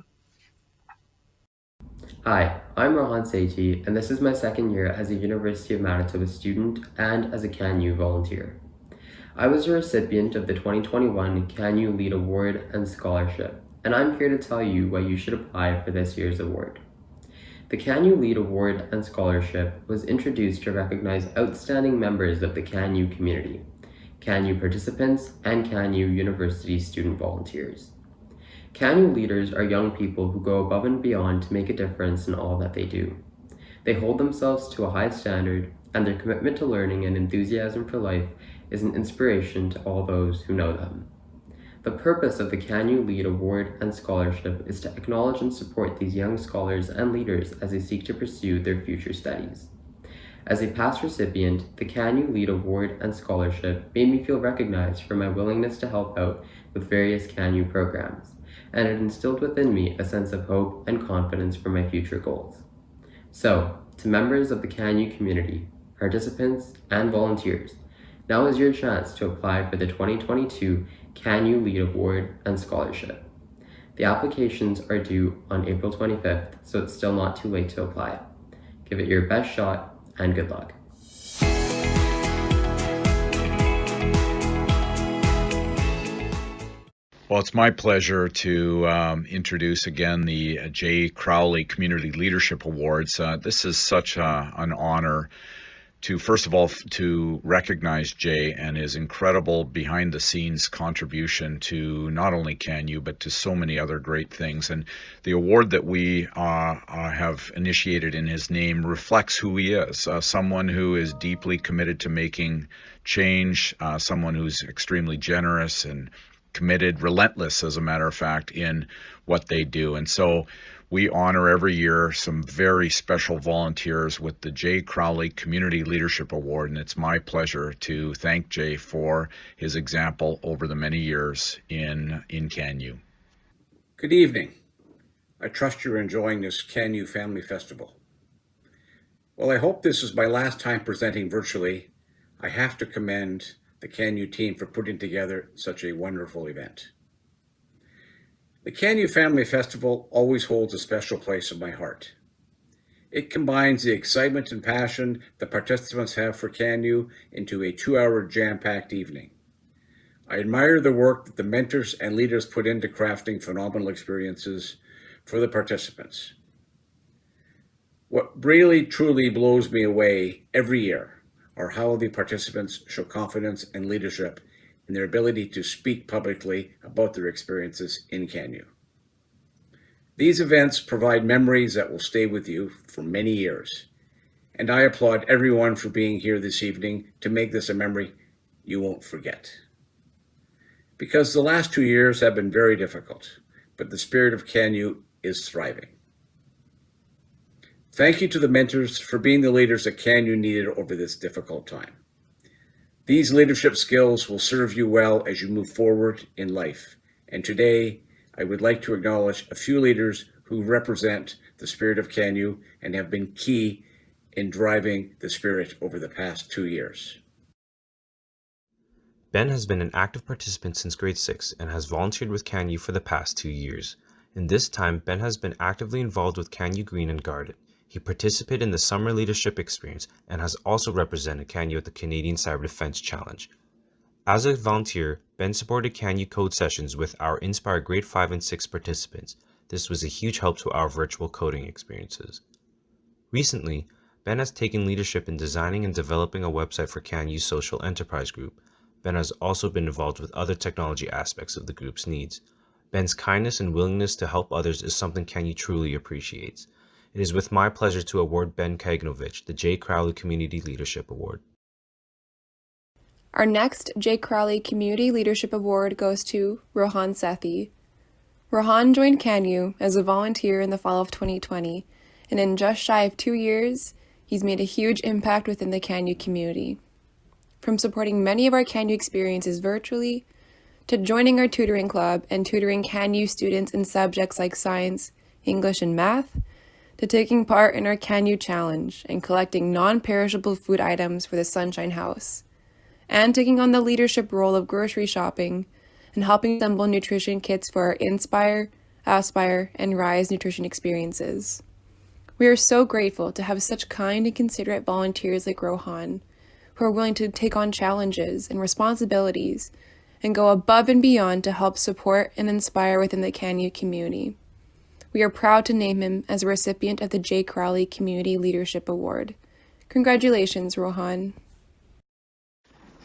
Hi, I'm Sanchi, and this is my second year as a University of Manitoba student and as a CanU volunteer. I was a recipient of the 2021 CanU Lead Award and Scholarship, and I'm here to tell you why you should apply for this year's award. The CanU Lead Award and Scholarship was introduced to recognize outstanding members of the CanU community, CanU participants, and CanU University student volunteers. CanU leaders are young people who go above and beyond to make a difference in all that they do. They hold themselves to a high standard, and their commitment to learning and enthusiasm for life is an inspiration to all those who know them. The purpose of the CanU Lead Award and Scholarship is to acknowledge and support these young scholars and leaders as they seek to pursue their future studies. As a past recipient, the CanU Lead Award and Scholarship made me feel recognized for my willingness to help out with various CanU programs, and it instilled within me a sense of hope and confidence for my future goals. So, to members of the CanU community, participants, and volunteers, now is your chance to apply for the 2022 CanU Lead Award and Scholarship. The applications are due on April 25th, so it's still not too late to apply. Give it your best shot, and good luck. Well, it's my pleasure to introduce again the J. Crowley Community Leadership Awards. This is such an honor to, first of all, to recognize Jay and his incredible behind-the-scenes contribution to not only CanU, but to so many other great things. And the award that we have initiated in his name reflects who he is, someone who is deeply committed to making change, someone who's extremely generous and committed, relentless, as a matter of fact, in what they do. And so we honor every year some very special volunteers with the J. Crowley Community Leadership Award, and it's my pleasure to thank Jay for his example over the many years in CanU. Good evening. I trust you're enjoying this CanU Family Festival. Well, I hope this is my last time presenting virtually. I have to commend the CanU team for putting together such a wonderful event. The CanU Family Festival always holds a special place in my heart. It combines the excitement and passion the participants have for CanU into a 2-hour jam-packed evening. I admire the work that the mentors and leaders put into crafting phenomenal experiences for the participants. What really truly blows me away every year are how the participants show confidence and leadership in their ability to speak publicly about their experiences in CanU. These events provide memories that will stay with you for many years, and I applaud everyone for being here this evening to make this a memory you won't forget. Because the last 2 years have been very difficult, but the spirit of CanU is thriving. Thank you to the mentors for being the leaders that CanU needed over this difficult time. These leadership skills will serve you well as you move forward in life. And today, I would like to acknowledge a few leaders who represent the spirit of CanU and have been key in driving the spirit over the past 2 years. Ben has been an active participant since grade 6 and has volunteered with CanU for the past 2 years. In this time, Ben has been actively involved with CanU Green and Garden. He participated in the Summer Leadership Experience and has also represented CanU at the Canadian Cyber Defense Challenge. As a volunteer, Ben supported CanU code sessions with our Inspire grade 5 and 6 participants. This was a huge help to our virtual coding experiences. Recently, Ben has taken leadership in designing and developing a website for CanU's social enterprise group. Ben has also been involved with other technology aspects of the group's needs. Ben's kindness and willingness to help others is something CanU truly appreciates. It is with my pleasure to award Ben Kagnovich the J. Crowley Community Leadership Award. Our next J. Crowley Community Leadership Award goes to Rohan Sethi. Rohan joined CanU as a volunteer in the fall of 2020, and in just shy of 2 years, he's made a huge impact within the CanU community. From supporting many of our CanU experiences virtually, to joining our tutoring club and tutoring CanU students in subjects like science, English, and math, to taking part in our CanU Challenge and collecting non-perishable food items for the Sunshine House, and taking on the leadership role of grocery shopping and helping assemble nutrition kits for our Inspire, Aspire, and Rise nutrition experiences. We are so grateful to have such kind and considerate volunteers like Rohan, who are willing to take on challenges and responsibilities and go above and beyond to help support and inspire within the CanU community. We are proud to name him as a recipient of the J. Crowley Community Leadership Award. Congratulations, Rohan.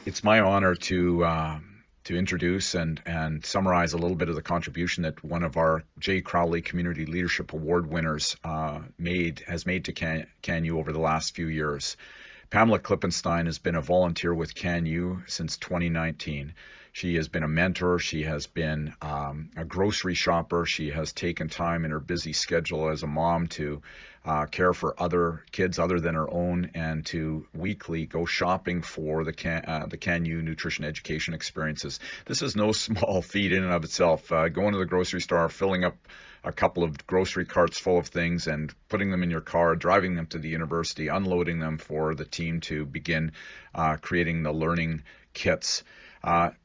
It's my honor to introduce and summarize a little bit of the contribution that one of our J. Crowley Community Leadership Award winners has made to CanU over the last few years. Pamela Klippenstein has been a volunteer with CanU since 2019. She has been a mentor. She has been a grocery shopper. She has taken time in her busy schedule as a mom to care for other kids other than her own, and to weekly go shopping for the CanU Nutrition Education experiences. This is no small feat in and of itself. Going to the grocery store, filling up a couple of grocery carts full of things and putting them in your car, driving them to the university, unloading them for the team to begin creating the learning kits.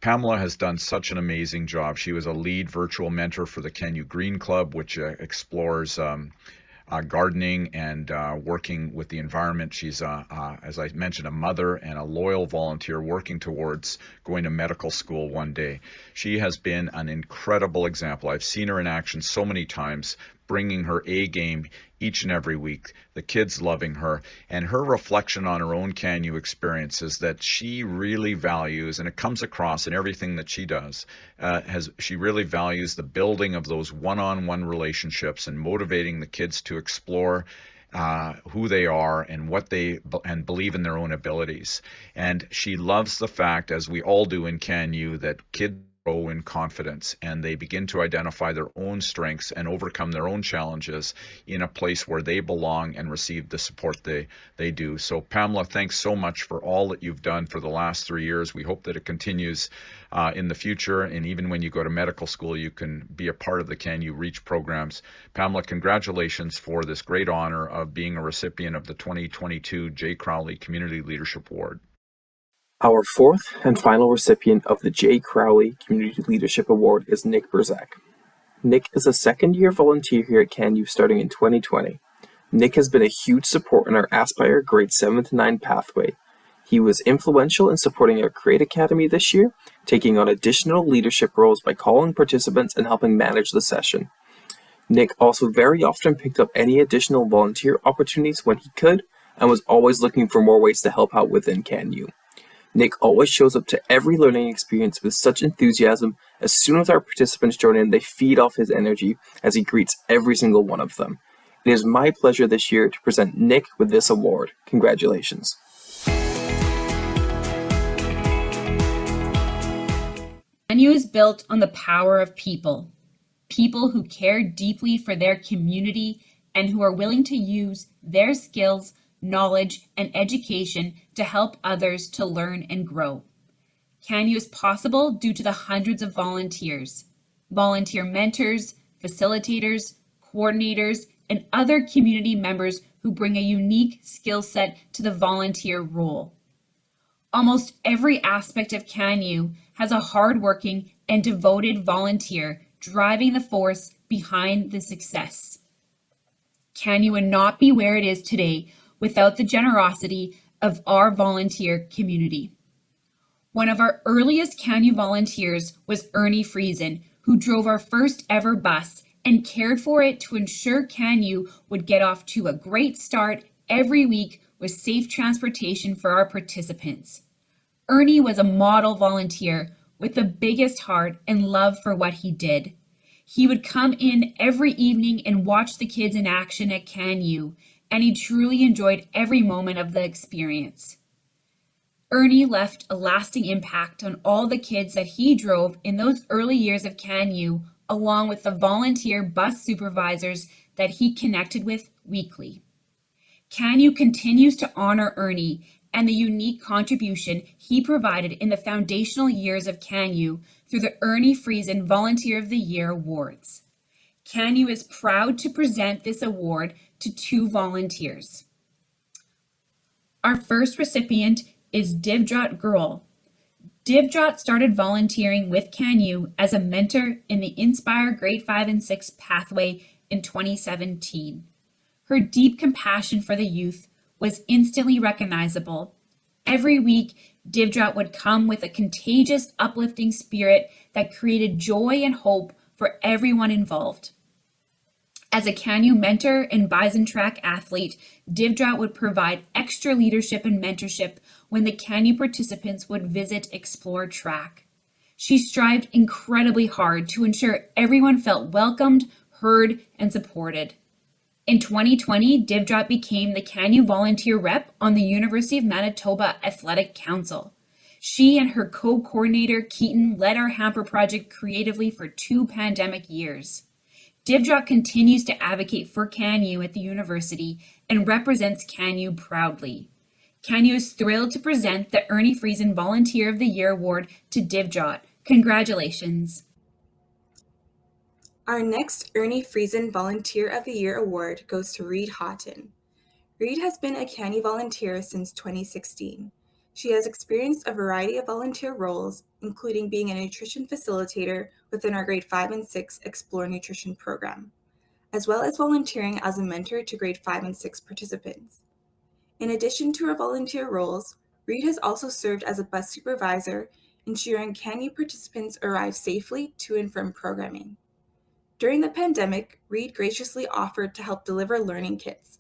Pamela has done such an amazing job. She was a lead virtual mentor for the CanU Green Club, which explores gardening and working with the environment. She's, as I mentioned, a mother and a loyal volunteer working towards going to medical school one day. She has been an incredible example. I've seen her in action so many times, bringing her A game each and every week, the kids loving her, and her reflection on her own CanU experiences that she really values, and it comes across in everything that she does. She really values the building of those one-on-one relationships and motivating the kids to explore who they are and and believe in their own abilities. And she loves the fact, as we all do in CanU, that kids grow in confidence and they begin to identify their own strengths and overcome their own challenges in a place where they belong and receive the support they do. So Pamela, thanks so much for all that you've done for the last 3 years. We hope that it continues in the future, and even when you go to medical school, you can be a part of the CanU Reach programs. Pamela, congratulations for this great honor of being a recipient of the 2022 J. Crowley Community Leadership Award. Our fourth and final recipient of the J. Crowley Community Leadership Award is Nick Berzak. Nick is a second-year volunteer here at CanU starting in 2020. Nick has been a huge support in our Aspire grade 7 to 9 pathway. He was influential in supporting our Create Academy this year, taking on additional leadership roles by calling participants and helping manage the session. Nick also very often picked up any additional volunteer opportunities when he could, and was always looking for more ways to help out within CanU. Nick always shows up to every learning experience with such enthusiasm. As soon as our participants join in, they feed off his energy as he greets every single one of them. It is my pleasure this year to present Nick with this award. Congratulations. CanU is built on the power of people. People who care deeply for their community and who are willing to use their skills, knowledge, and education to help others to learn and grow. CanU is possible due to the hundreds of volunteers, volunteer mentors, facilitators, coordinators, and other community members who bring a unique skill set to the volunteer role. Almost every aspect of CanU has a hardworking and devoted volunteer driving the force behind the success. CanU would not be where it is today without the generosity of our volunteer community. One of our earliest CanU volunteers was Ernie Friesen, who drove our first ever bus and cared for it to ensure CanU would get off to a great start every week with safe transportation for our participants. Ernie was a model volunteer with the biggest heart and love for what he did. He would come in every evening and watch the kids in action at CanU, and he truly enjoyed every moment of the experience. Ernie left a lasting impact on all the kids that he drove in those early years of CanU, along with the volunteer bus supervisors that he connected with weekly. CanU continues to honor Ernie and the unique contribution he provided in the foundational years of CanU through the Ernie Friesen Volunteer of the Year Awards. CanU is proud to present this award to 2 volunteers. Our first recipient is Divjot Girl. Divjot started volunteering with CanU as a mentor in the Inspire Grade 5 and 6 pathway in 2017. Her deep compassion for the youth was instantly recognizable. Every week, Divjot would come with a contagious, uplifting spirit that created joy and hope for everyone involved. As a CanU mentor and bison track athlete, Divjot would provide extra leadership and mentorship when the CanU participants would visit Explore Track. She strived incredibly hard to ensure everyone felt welcomed, heard, and supported. In 2020, Divjot became the CanU volunteer rep on the University of Manitoba Athletic Council. She and her co-coordinator, Keaton, led our hamper project creatively for 2 pandemic years. Divjot continues to advocate for CanU at the university and represents CanU proudly. CanU is thrilled to present the Ernie Friesen Volunteer of the Year Award to Divjot. Congratulations. Our next Ernie Friesen Volunteer of the Year Award goes to Reed Houghton. Reed has been a CanU volunteer since 2016. She has experienced a variety of volunteer roles, including being a nutrition facilitator within our Grade 5 and 6 Explore Nutrition program, as well as volunteering as a mentor to Grade 5 and 6 participants. In addition to her volunteer roles, Reed has also served as a bus supervisor, ensuring CanU participants arrive safely to and from programming. During the pandemic, Reed graciously offered to help deliver learning kits.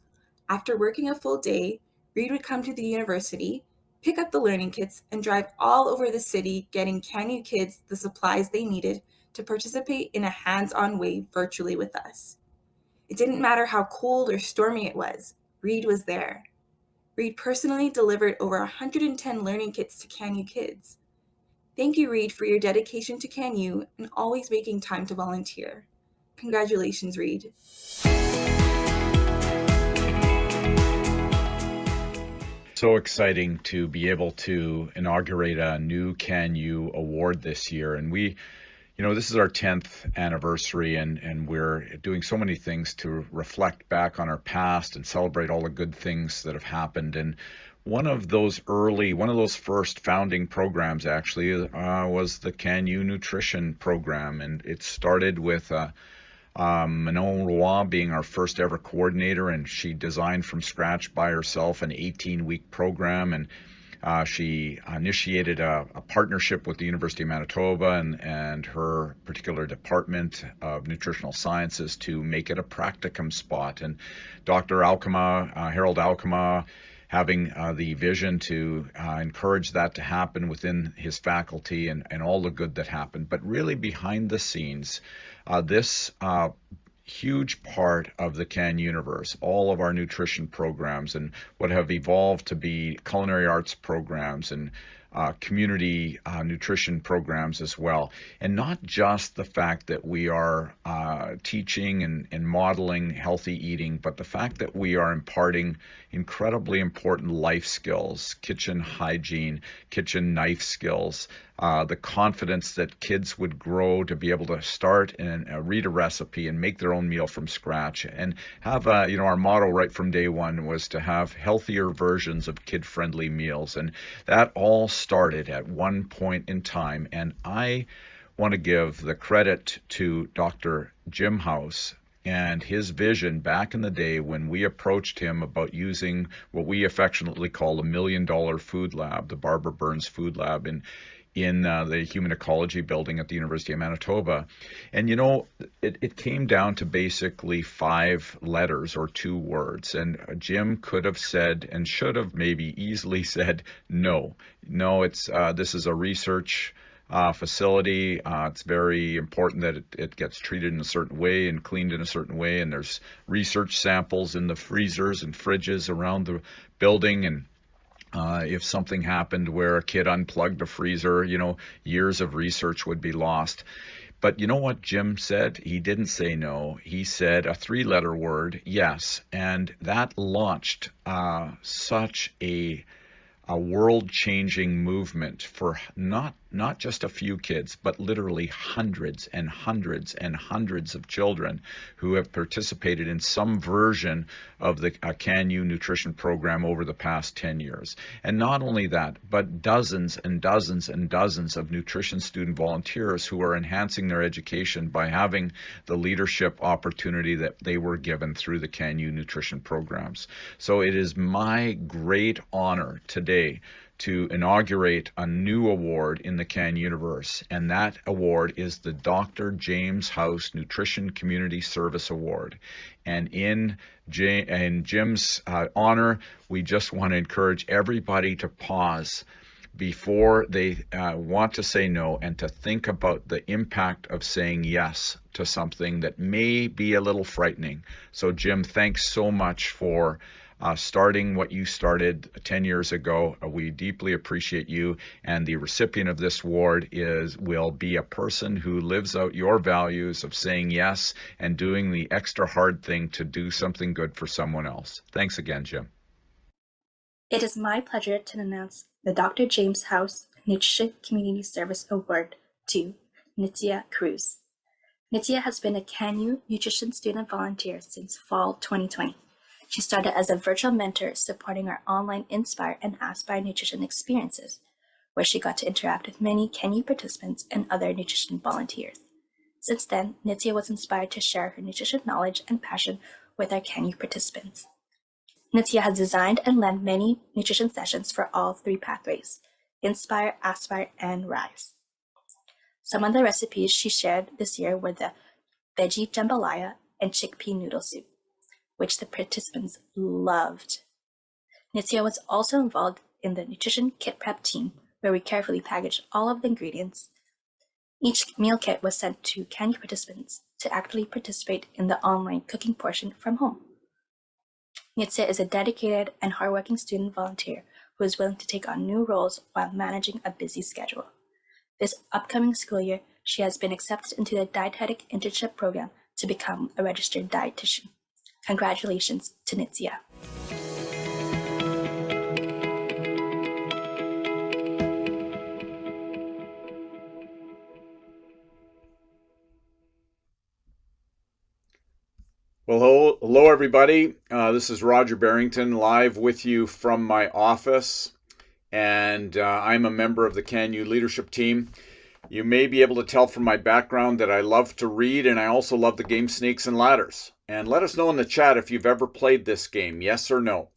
After working a full day, Reed would come to the university, pick up the learning kits, and drive all over the city getting CanU kids the supplies they needed to participate in a hands-on way virtually with us. It didn't matter how cold or stormy it was, Reed was there. Reed personally delivered over 110 learning kits to CanU kids. Thank you, Reed, for your dedication to CanU and always making time to volunteer. Congratulations, Reed. So exciting to be able to inaugurate a new CanU award this year. And this is our 10th anniversary, and we're doing so many things to reflect back on our past and celebrate all the good things that have happened. And one of those first founding programs actually was the CanU Nutrition program. And it started with Manon Roy being our first ever coordinator, and she designed from scratch by herself an 18-week program, and she initiated a partnership with the University of Manitoba and her particular department of nutritional sciences to make it a practicum spot. And Dr. Harold Alkema, having the vision to encourage that to happen within his faculty and all the good that happened. But really behind the scenes, this huge part of the CanU universe, all of our nutrition programs and what have evolved to be culinary arts programs and community nutrition programs as well. And not just the fact that we are teaching and modeling healthy eating, but the fact that we are imparting incredibly important life skills, kitchen hygiene, kitchen knife skills, the confidence that kids would grow to be able to start and read a recipe and make their own meal from scratch, and have our motto right from day one was to have healthier versions of kid-friendly meals. And that all started at one point in time, and I want to give the credit to Dr. Jim House and his vision back in the day when we approached him about using what we affectionately call $1 million food lab, the Barbara Burns Food Lab in the Human Ecology building at the University of Manitoba. And it came down to basically 5 letters or 2 words. And Jim could have said, and should have maybe easily said, no, this is a research facility. It's very important that it gets treated in a certain way and cleaned in a certain way. And there's research samples in the freezers and fridges around the building. And if something happened where a kid unplugged a freezer, years of research would be lost. But you know what Jim said? He didn't say no. He said a 3-letter word, yes. And that launched such a world-changing movement for not just a few kids, but literally hundreds and hundreds and hundreds of children who have participated in some version of the CanU Nutrition program over the past 10 years. And not only that, but dozens and dozens and dozens of nutrition student volunteers who are enhancing their education by having the leadership opportunity that they were given through the CanU Nutrition programs. So it is my great honor today to inaugurate a new award in the CanU universe, and that award is the Dr. James House Nutrition Community Service Award. And in Jim's honor, we just want to encourage everybody to pause before they want to say no, and to think about the impact of saying yes to something that may be a little frightening. So Jim, thanks so much for starting what you started 10 years ago. We deeply appreciate you, and the recipient of this award will be a person who lives out your values of saying yes and doing the extra hard thing to do something good for someone else. Thanks again, Jim. It is my pleasure to announce the Dr. James House Nutrition Community Service Award to Nitya Cruz. Nitya has been a CanU Nutrition student volunteer since fall 2020. She started as a virtual mentor supporting our online Inspire and Aspire nutrition experiences, where she got to interact with many CanU participants and other nutrition volunteers. Since then, Nitya was inspired to share her nutrition knowledge and passion with our CanU participants. Nitya has designed and led many nutrition sessions for all 3 pathways, Inspire, Aspire, and Rise. Some of the recipes she shared this year were the veggie jambalaya and chickpea noodle soup, which the participants loved. Nitya was also involved in the nutrition kit prep team, where we carefully packaged all of the ingredients. Each meal kit was sent to CanU participants to actively participate in the online cooking portion from home. Nitya is a dedicated and hardworking student volunteer who is willing to take on new roles while managing a busy schedule. This upcoming school year, she has been accepted into the dietetic internship program to become a registered dietitian. Congratulations to Nitya. Well, hello everybody. This is Roger Barrington, live with you from my office, and I'm a member of the CanU leadership team. You may be able to tell from my background that I love to read, and I also love the game Snakes and Ladders. And let us know in the chat if you've ever played this game, yes or no.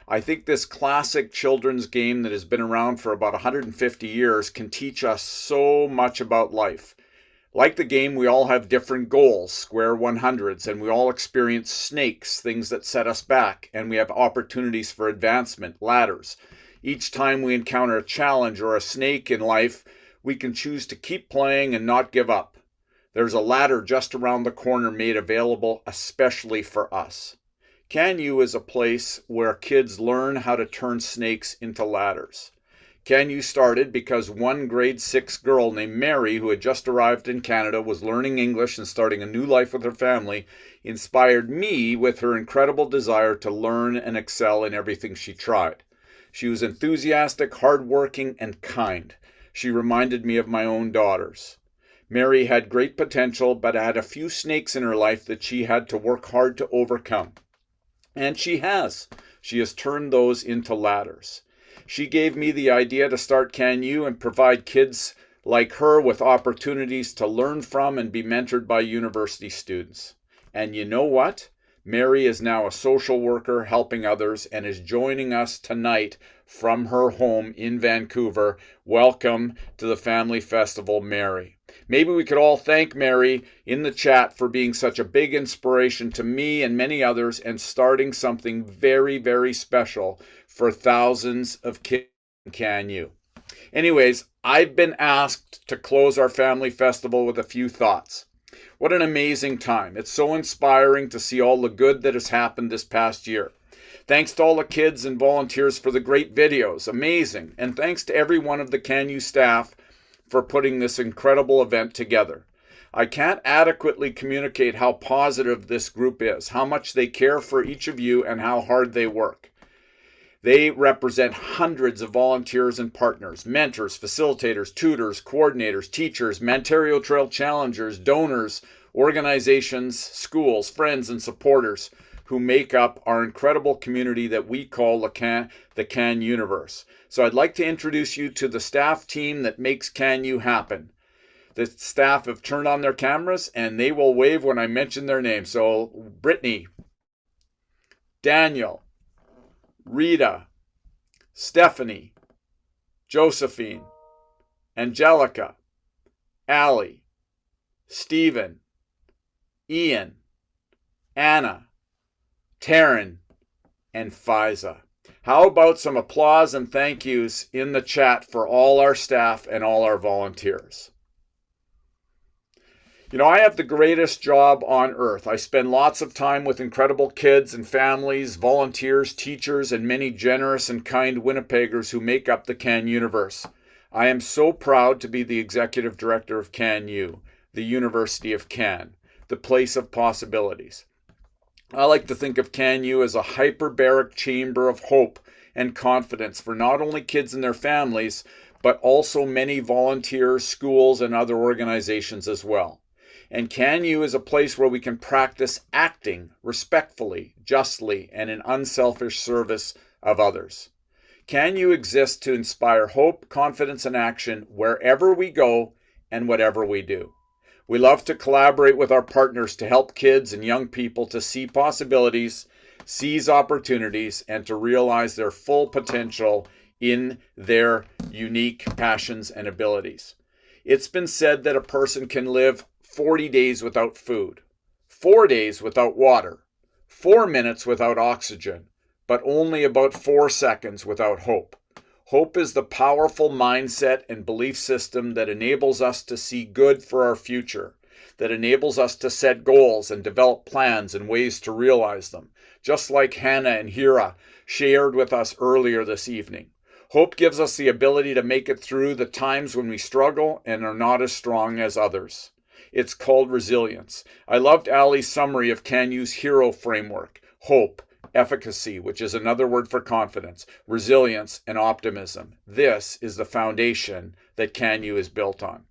I think this classic children's game that has been around for about 150 years can teach us so much about life. Like the game, we all have different goals, square 100s, and we all experience snakes, things that set us back, and we have opportunities for advancement, ladders. Each time we encounter a challenge or a snake in life, we can choose to keep playing and not give up. There's a ladder just around the corner made available especially for us. CanU is a place where kids learn how to turn snakes into ladders. CanU started because one grade 6 girl named Mary, who had just arrived in Canada, was learning English and starting a new life with her family, inspired me with her incredible desire to learn and excel in everything she tried. She was enthusiastic, hardworking, and kind. She reminded me of my own daughters. Mary had great potential, but had a few snakes in her life that she had to work hard to overcome. And she has. She has turned those into ladders. She gave me the idea to start CanU and provide kids like her with opportunities to learn from and be mentored by university students. And you know what? Mary is now a social worker helping others and is joining us tonight from her home in Vancouver. Welcome to the Family Festival, Mary. Maybe we could all thank Mary in the chat for being such a big inspiration to me and many others and starting something very, very special for thousands of kids in CanU. Anyways, I've been asked to close our Family Festival with a few thoughts. What an amazing time. It's so inspiring to see all the good that has happened this past year. Thanks to all the kids and volunteers for the great videos. Amazing. And thanks to every one of the CanU staff for putting this incredible event together. I can't adequately communicate how positive this group is, how much they care for each of you, and how hard they work. They represent hundreds of volunteers and partners, mentors, facilitators, tutors, coordinators, teachers, Ontario Trail challengers, donors, organizations, schools, friends, and supporters who make up our incredible community that we call the Can Universe. So I'd like to introduce you to the staff team that makes CanU happen. The staff have turned on their cameras and they will wave when I mention their name. So Britney, Daniel, Rita, Stephanie, Josephine, Angelica, Allie, Stephen, Ian, Anna, Tarun, and Faiza. How about some applause and thank yous in the chat for all our staff and all our volunteers? You know, I have the greatest job on earth. I spend lots of time with incredible kids and families, volunteers, teachers, and many generous and kind Winnipeggers who make up the Can Universe. I am so proud to be the executive director of CanU, the University of Can, the place of possibilities. I like to think of CanU as a hyperbaric chamber of hope and confidence for not only kids and their families, but also many volunteers, schools, and other organizations as well. And CanU is a place where we can practice acting respectfully, justly, and in unselfish service of others. CanU exists to inspire hope, confidence, and action wherever we go and whatever we do. We love to collaborate with our partners to help kids and young people to see possibilities, seize opportunities, and to realize their full potential in their unique passions and abilities. It's been said that a person can live 40 days without food, 4 days without water, 4 minutes without oxygen, but only about 4 seconds without hope. Hope is the powerful mindset and belief system that enables us to see good for our future, that enables us to set goals and develop plans and ways to realize them, just like Hannah and Hira shared with us earlier this evening. Hope gives us the ability to make it through the times when we struggle and are not as strong as others. It's called resilience. I loved Ali's summary of CanU's HERO framework: hope, efficacy, which is another word for confidence, resilience, and optimism. This is the foundation that CanU is built on.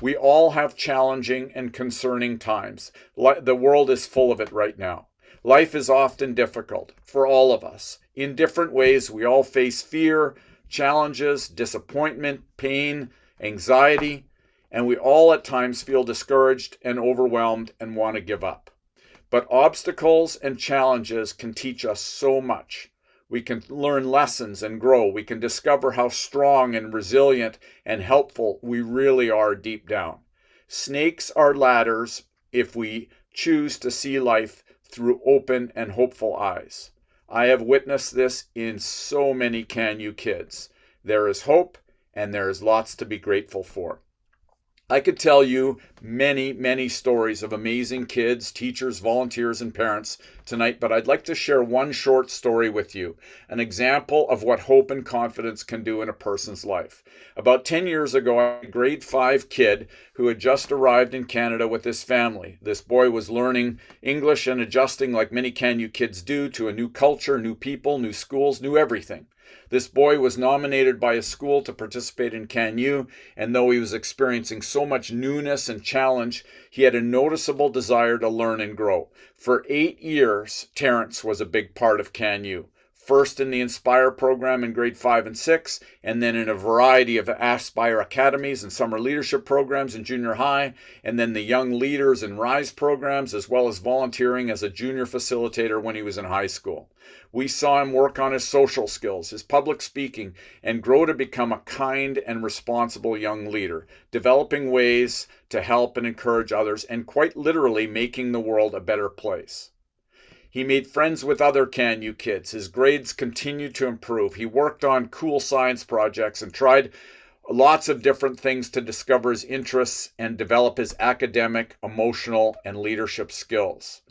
We all have challenging and concerning times. The world is full of it right now. Life is often difficult for all of us. In different ways, we all face fear, challenges, disappointment, pain, anxiety, and we all at times feel discouraged and overwhelmed and want to give up. But obstacles and challenges can teach us so much. We can learn lessons and grow. We can discover how strong and resilient and helpful we really are deep down. Snakes are ladders if we choose to see life through open and hopeful eyes. I have witnessed this in so many CanU kids. There is hope and there is lots to be grateful for. I could tell you many, many stories of amazing kids, teachers, volunteers, and parents tonight, but I'd like to share one short story with you, an example of what hope and confidence can do in a person's life. About 10 years ago, I had a grade 5 kid who had just arrived in Canada with his family. This boy was learning English and adjusting like many CanU kids do to a new culture, new people, new schools, new everything. This boy was nominated by his school to participate in CanU, and though he was experiencing so much newness and challenge, he had a noticeable desire to learn and grow. For 8 years, Terrence was a big part of CanU. First in the Inspire program in grade 5 and 6, and then in a variety of Aspire Academies and summer leadership programs in junior high, and then the Young Leaders and Rise programs, as well as volunteering as a junior facilitator when he was in high school. We saw him work on his social skills, his public speaking, and grow to become a kind and responsible young leader, developing ways to help and encourage others, and quite literally making the world a better place. He made friends with other CanU kids. His grades continued to improve. He worked on cool science projects and tried lots of different things to discover his interests and develop his academic, emotional, and leadership skills.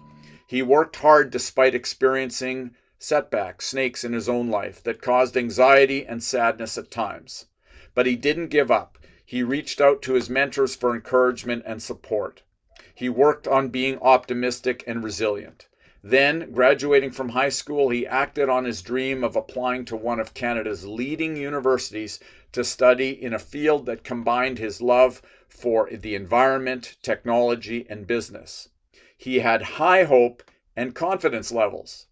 He worked hard despite experiencing setbacks, snakes in his own life that caused anxiety and sadness at times. But he didn't give up. He reached out to his mentors for encouragement and support. He worked on being optimistic and resilient. Then, graduating from high school, he acted on his dream of applying to one of Canada's leading universities to study in a field that combined his love for the environment, technology, and business. He had high hope and confidence levels.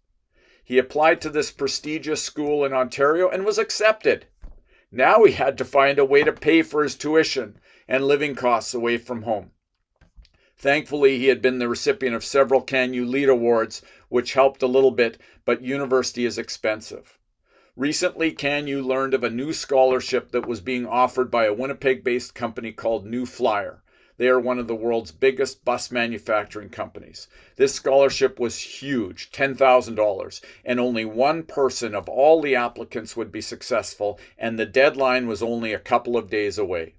He applied to this prestigious school in Ontario and was accepted. Now he had to find a way to pay for his tuition and living costs away from home. Thankfully, he had been the recipient of several CanU Lead Awards, which helped a little bit, but university is expensive. Recently, CanU learned of a new scholarship that was being offered by a Winnipeg-based company called New Flyer. They are one of the world's biggest bus manufacturing companies. This scholarship was huge, $10,000, and only one person of all the applicants would be successful, and the deadline was only a couple of days away.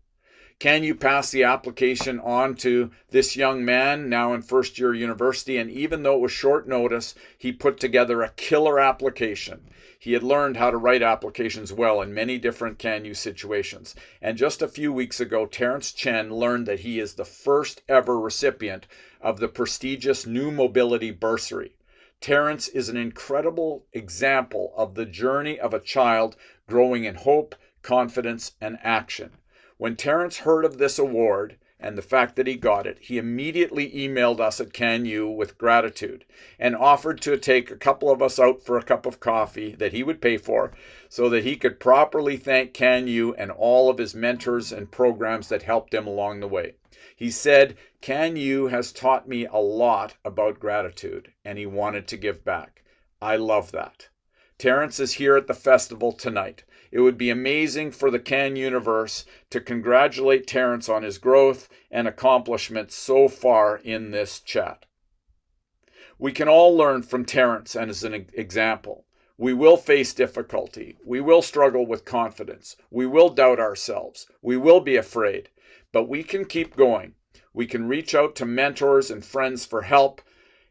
CanU passed the application on to this young man, now in first year university, and even though it was short notice, he put together a killer application. He had learned how to write applications well in many different CanU situations. And just a few weeks ago, Terrence Chen learned that he is the first ever recipient of the prestigious New Mobility Bursary. Terrence is an incredible example of the journey of a child growing in hope, confidence, and action. When Terrence heard of this award and the fact that he got it, he immediately emailed us at CanU with gratitude and offered to take a couple of us out for a cup of coffee that he would pay for so that he could properly thank CanU and all of his mentors and programs that helped him along the way. He said, "CanU has taught me a lot about gratitude," and he wanted to give back. I love that. Terrence is here at the festival tonight. It would be amazing for the CanU universe to congratulate Terrence on his growth and accomplishments so far in this chat. We can all learn from Terrence and as an example. We will face difficulty. We will struggle with confidence. We will doubt ourselves. We will be afraid. But we can keep going. We can reach out to mentors and friends for help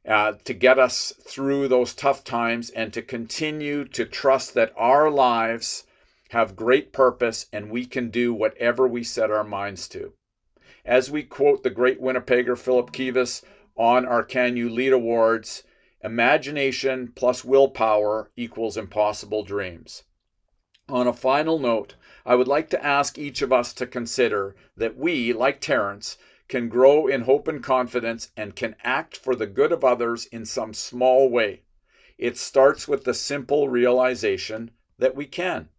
to get us through those tough times and to continue to trust that our lives have great purpose and we can do whatever we set our minds to. As we quote the great Winnipegger Philip Kivas on our CanU Lead Awards, imagination plus willpower equals impossible dreams. On a final note, I would like to ask each of us to consider that we, like Terrence, can grow in hope and confidence and can act for the good of others in some small way. It starts with the simple realization that we can.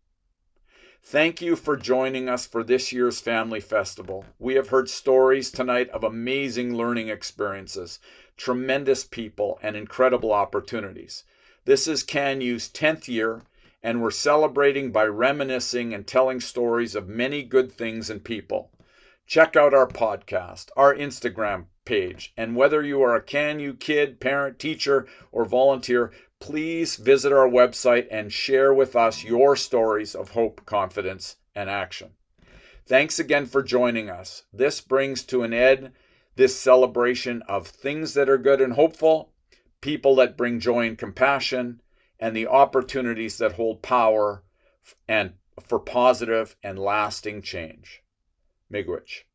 Thank you for joining us for this year's Family Festival. We have heard stories tonight of amazing learning experiences, tremendous people, and incredible opportunities. This is CanU's 10th year, and we're celebrating by reminiscing and telling stories of many good things and people. Check out our podcast, our Instagram page, and whether you are a CanU kid, parent, teacher, or volunteer, please visit our website and share with us your stories of hope, confidence, and action. Thanks again for joining us. This brings to an end this celebration of things that are good and hopeful, people that bring joy and compassion, and the opportunities that hold power and for positive and lasting change. Miigwech.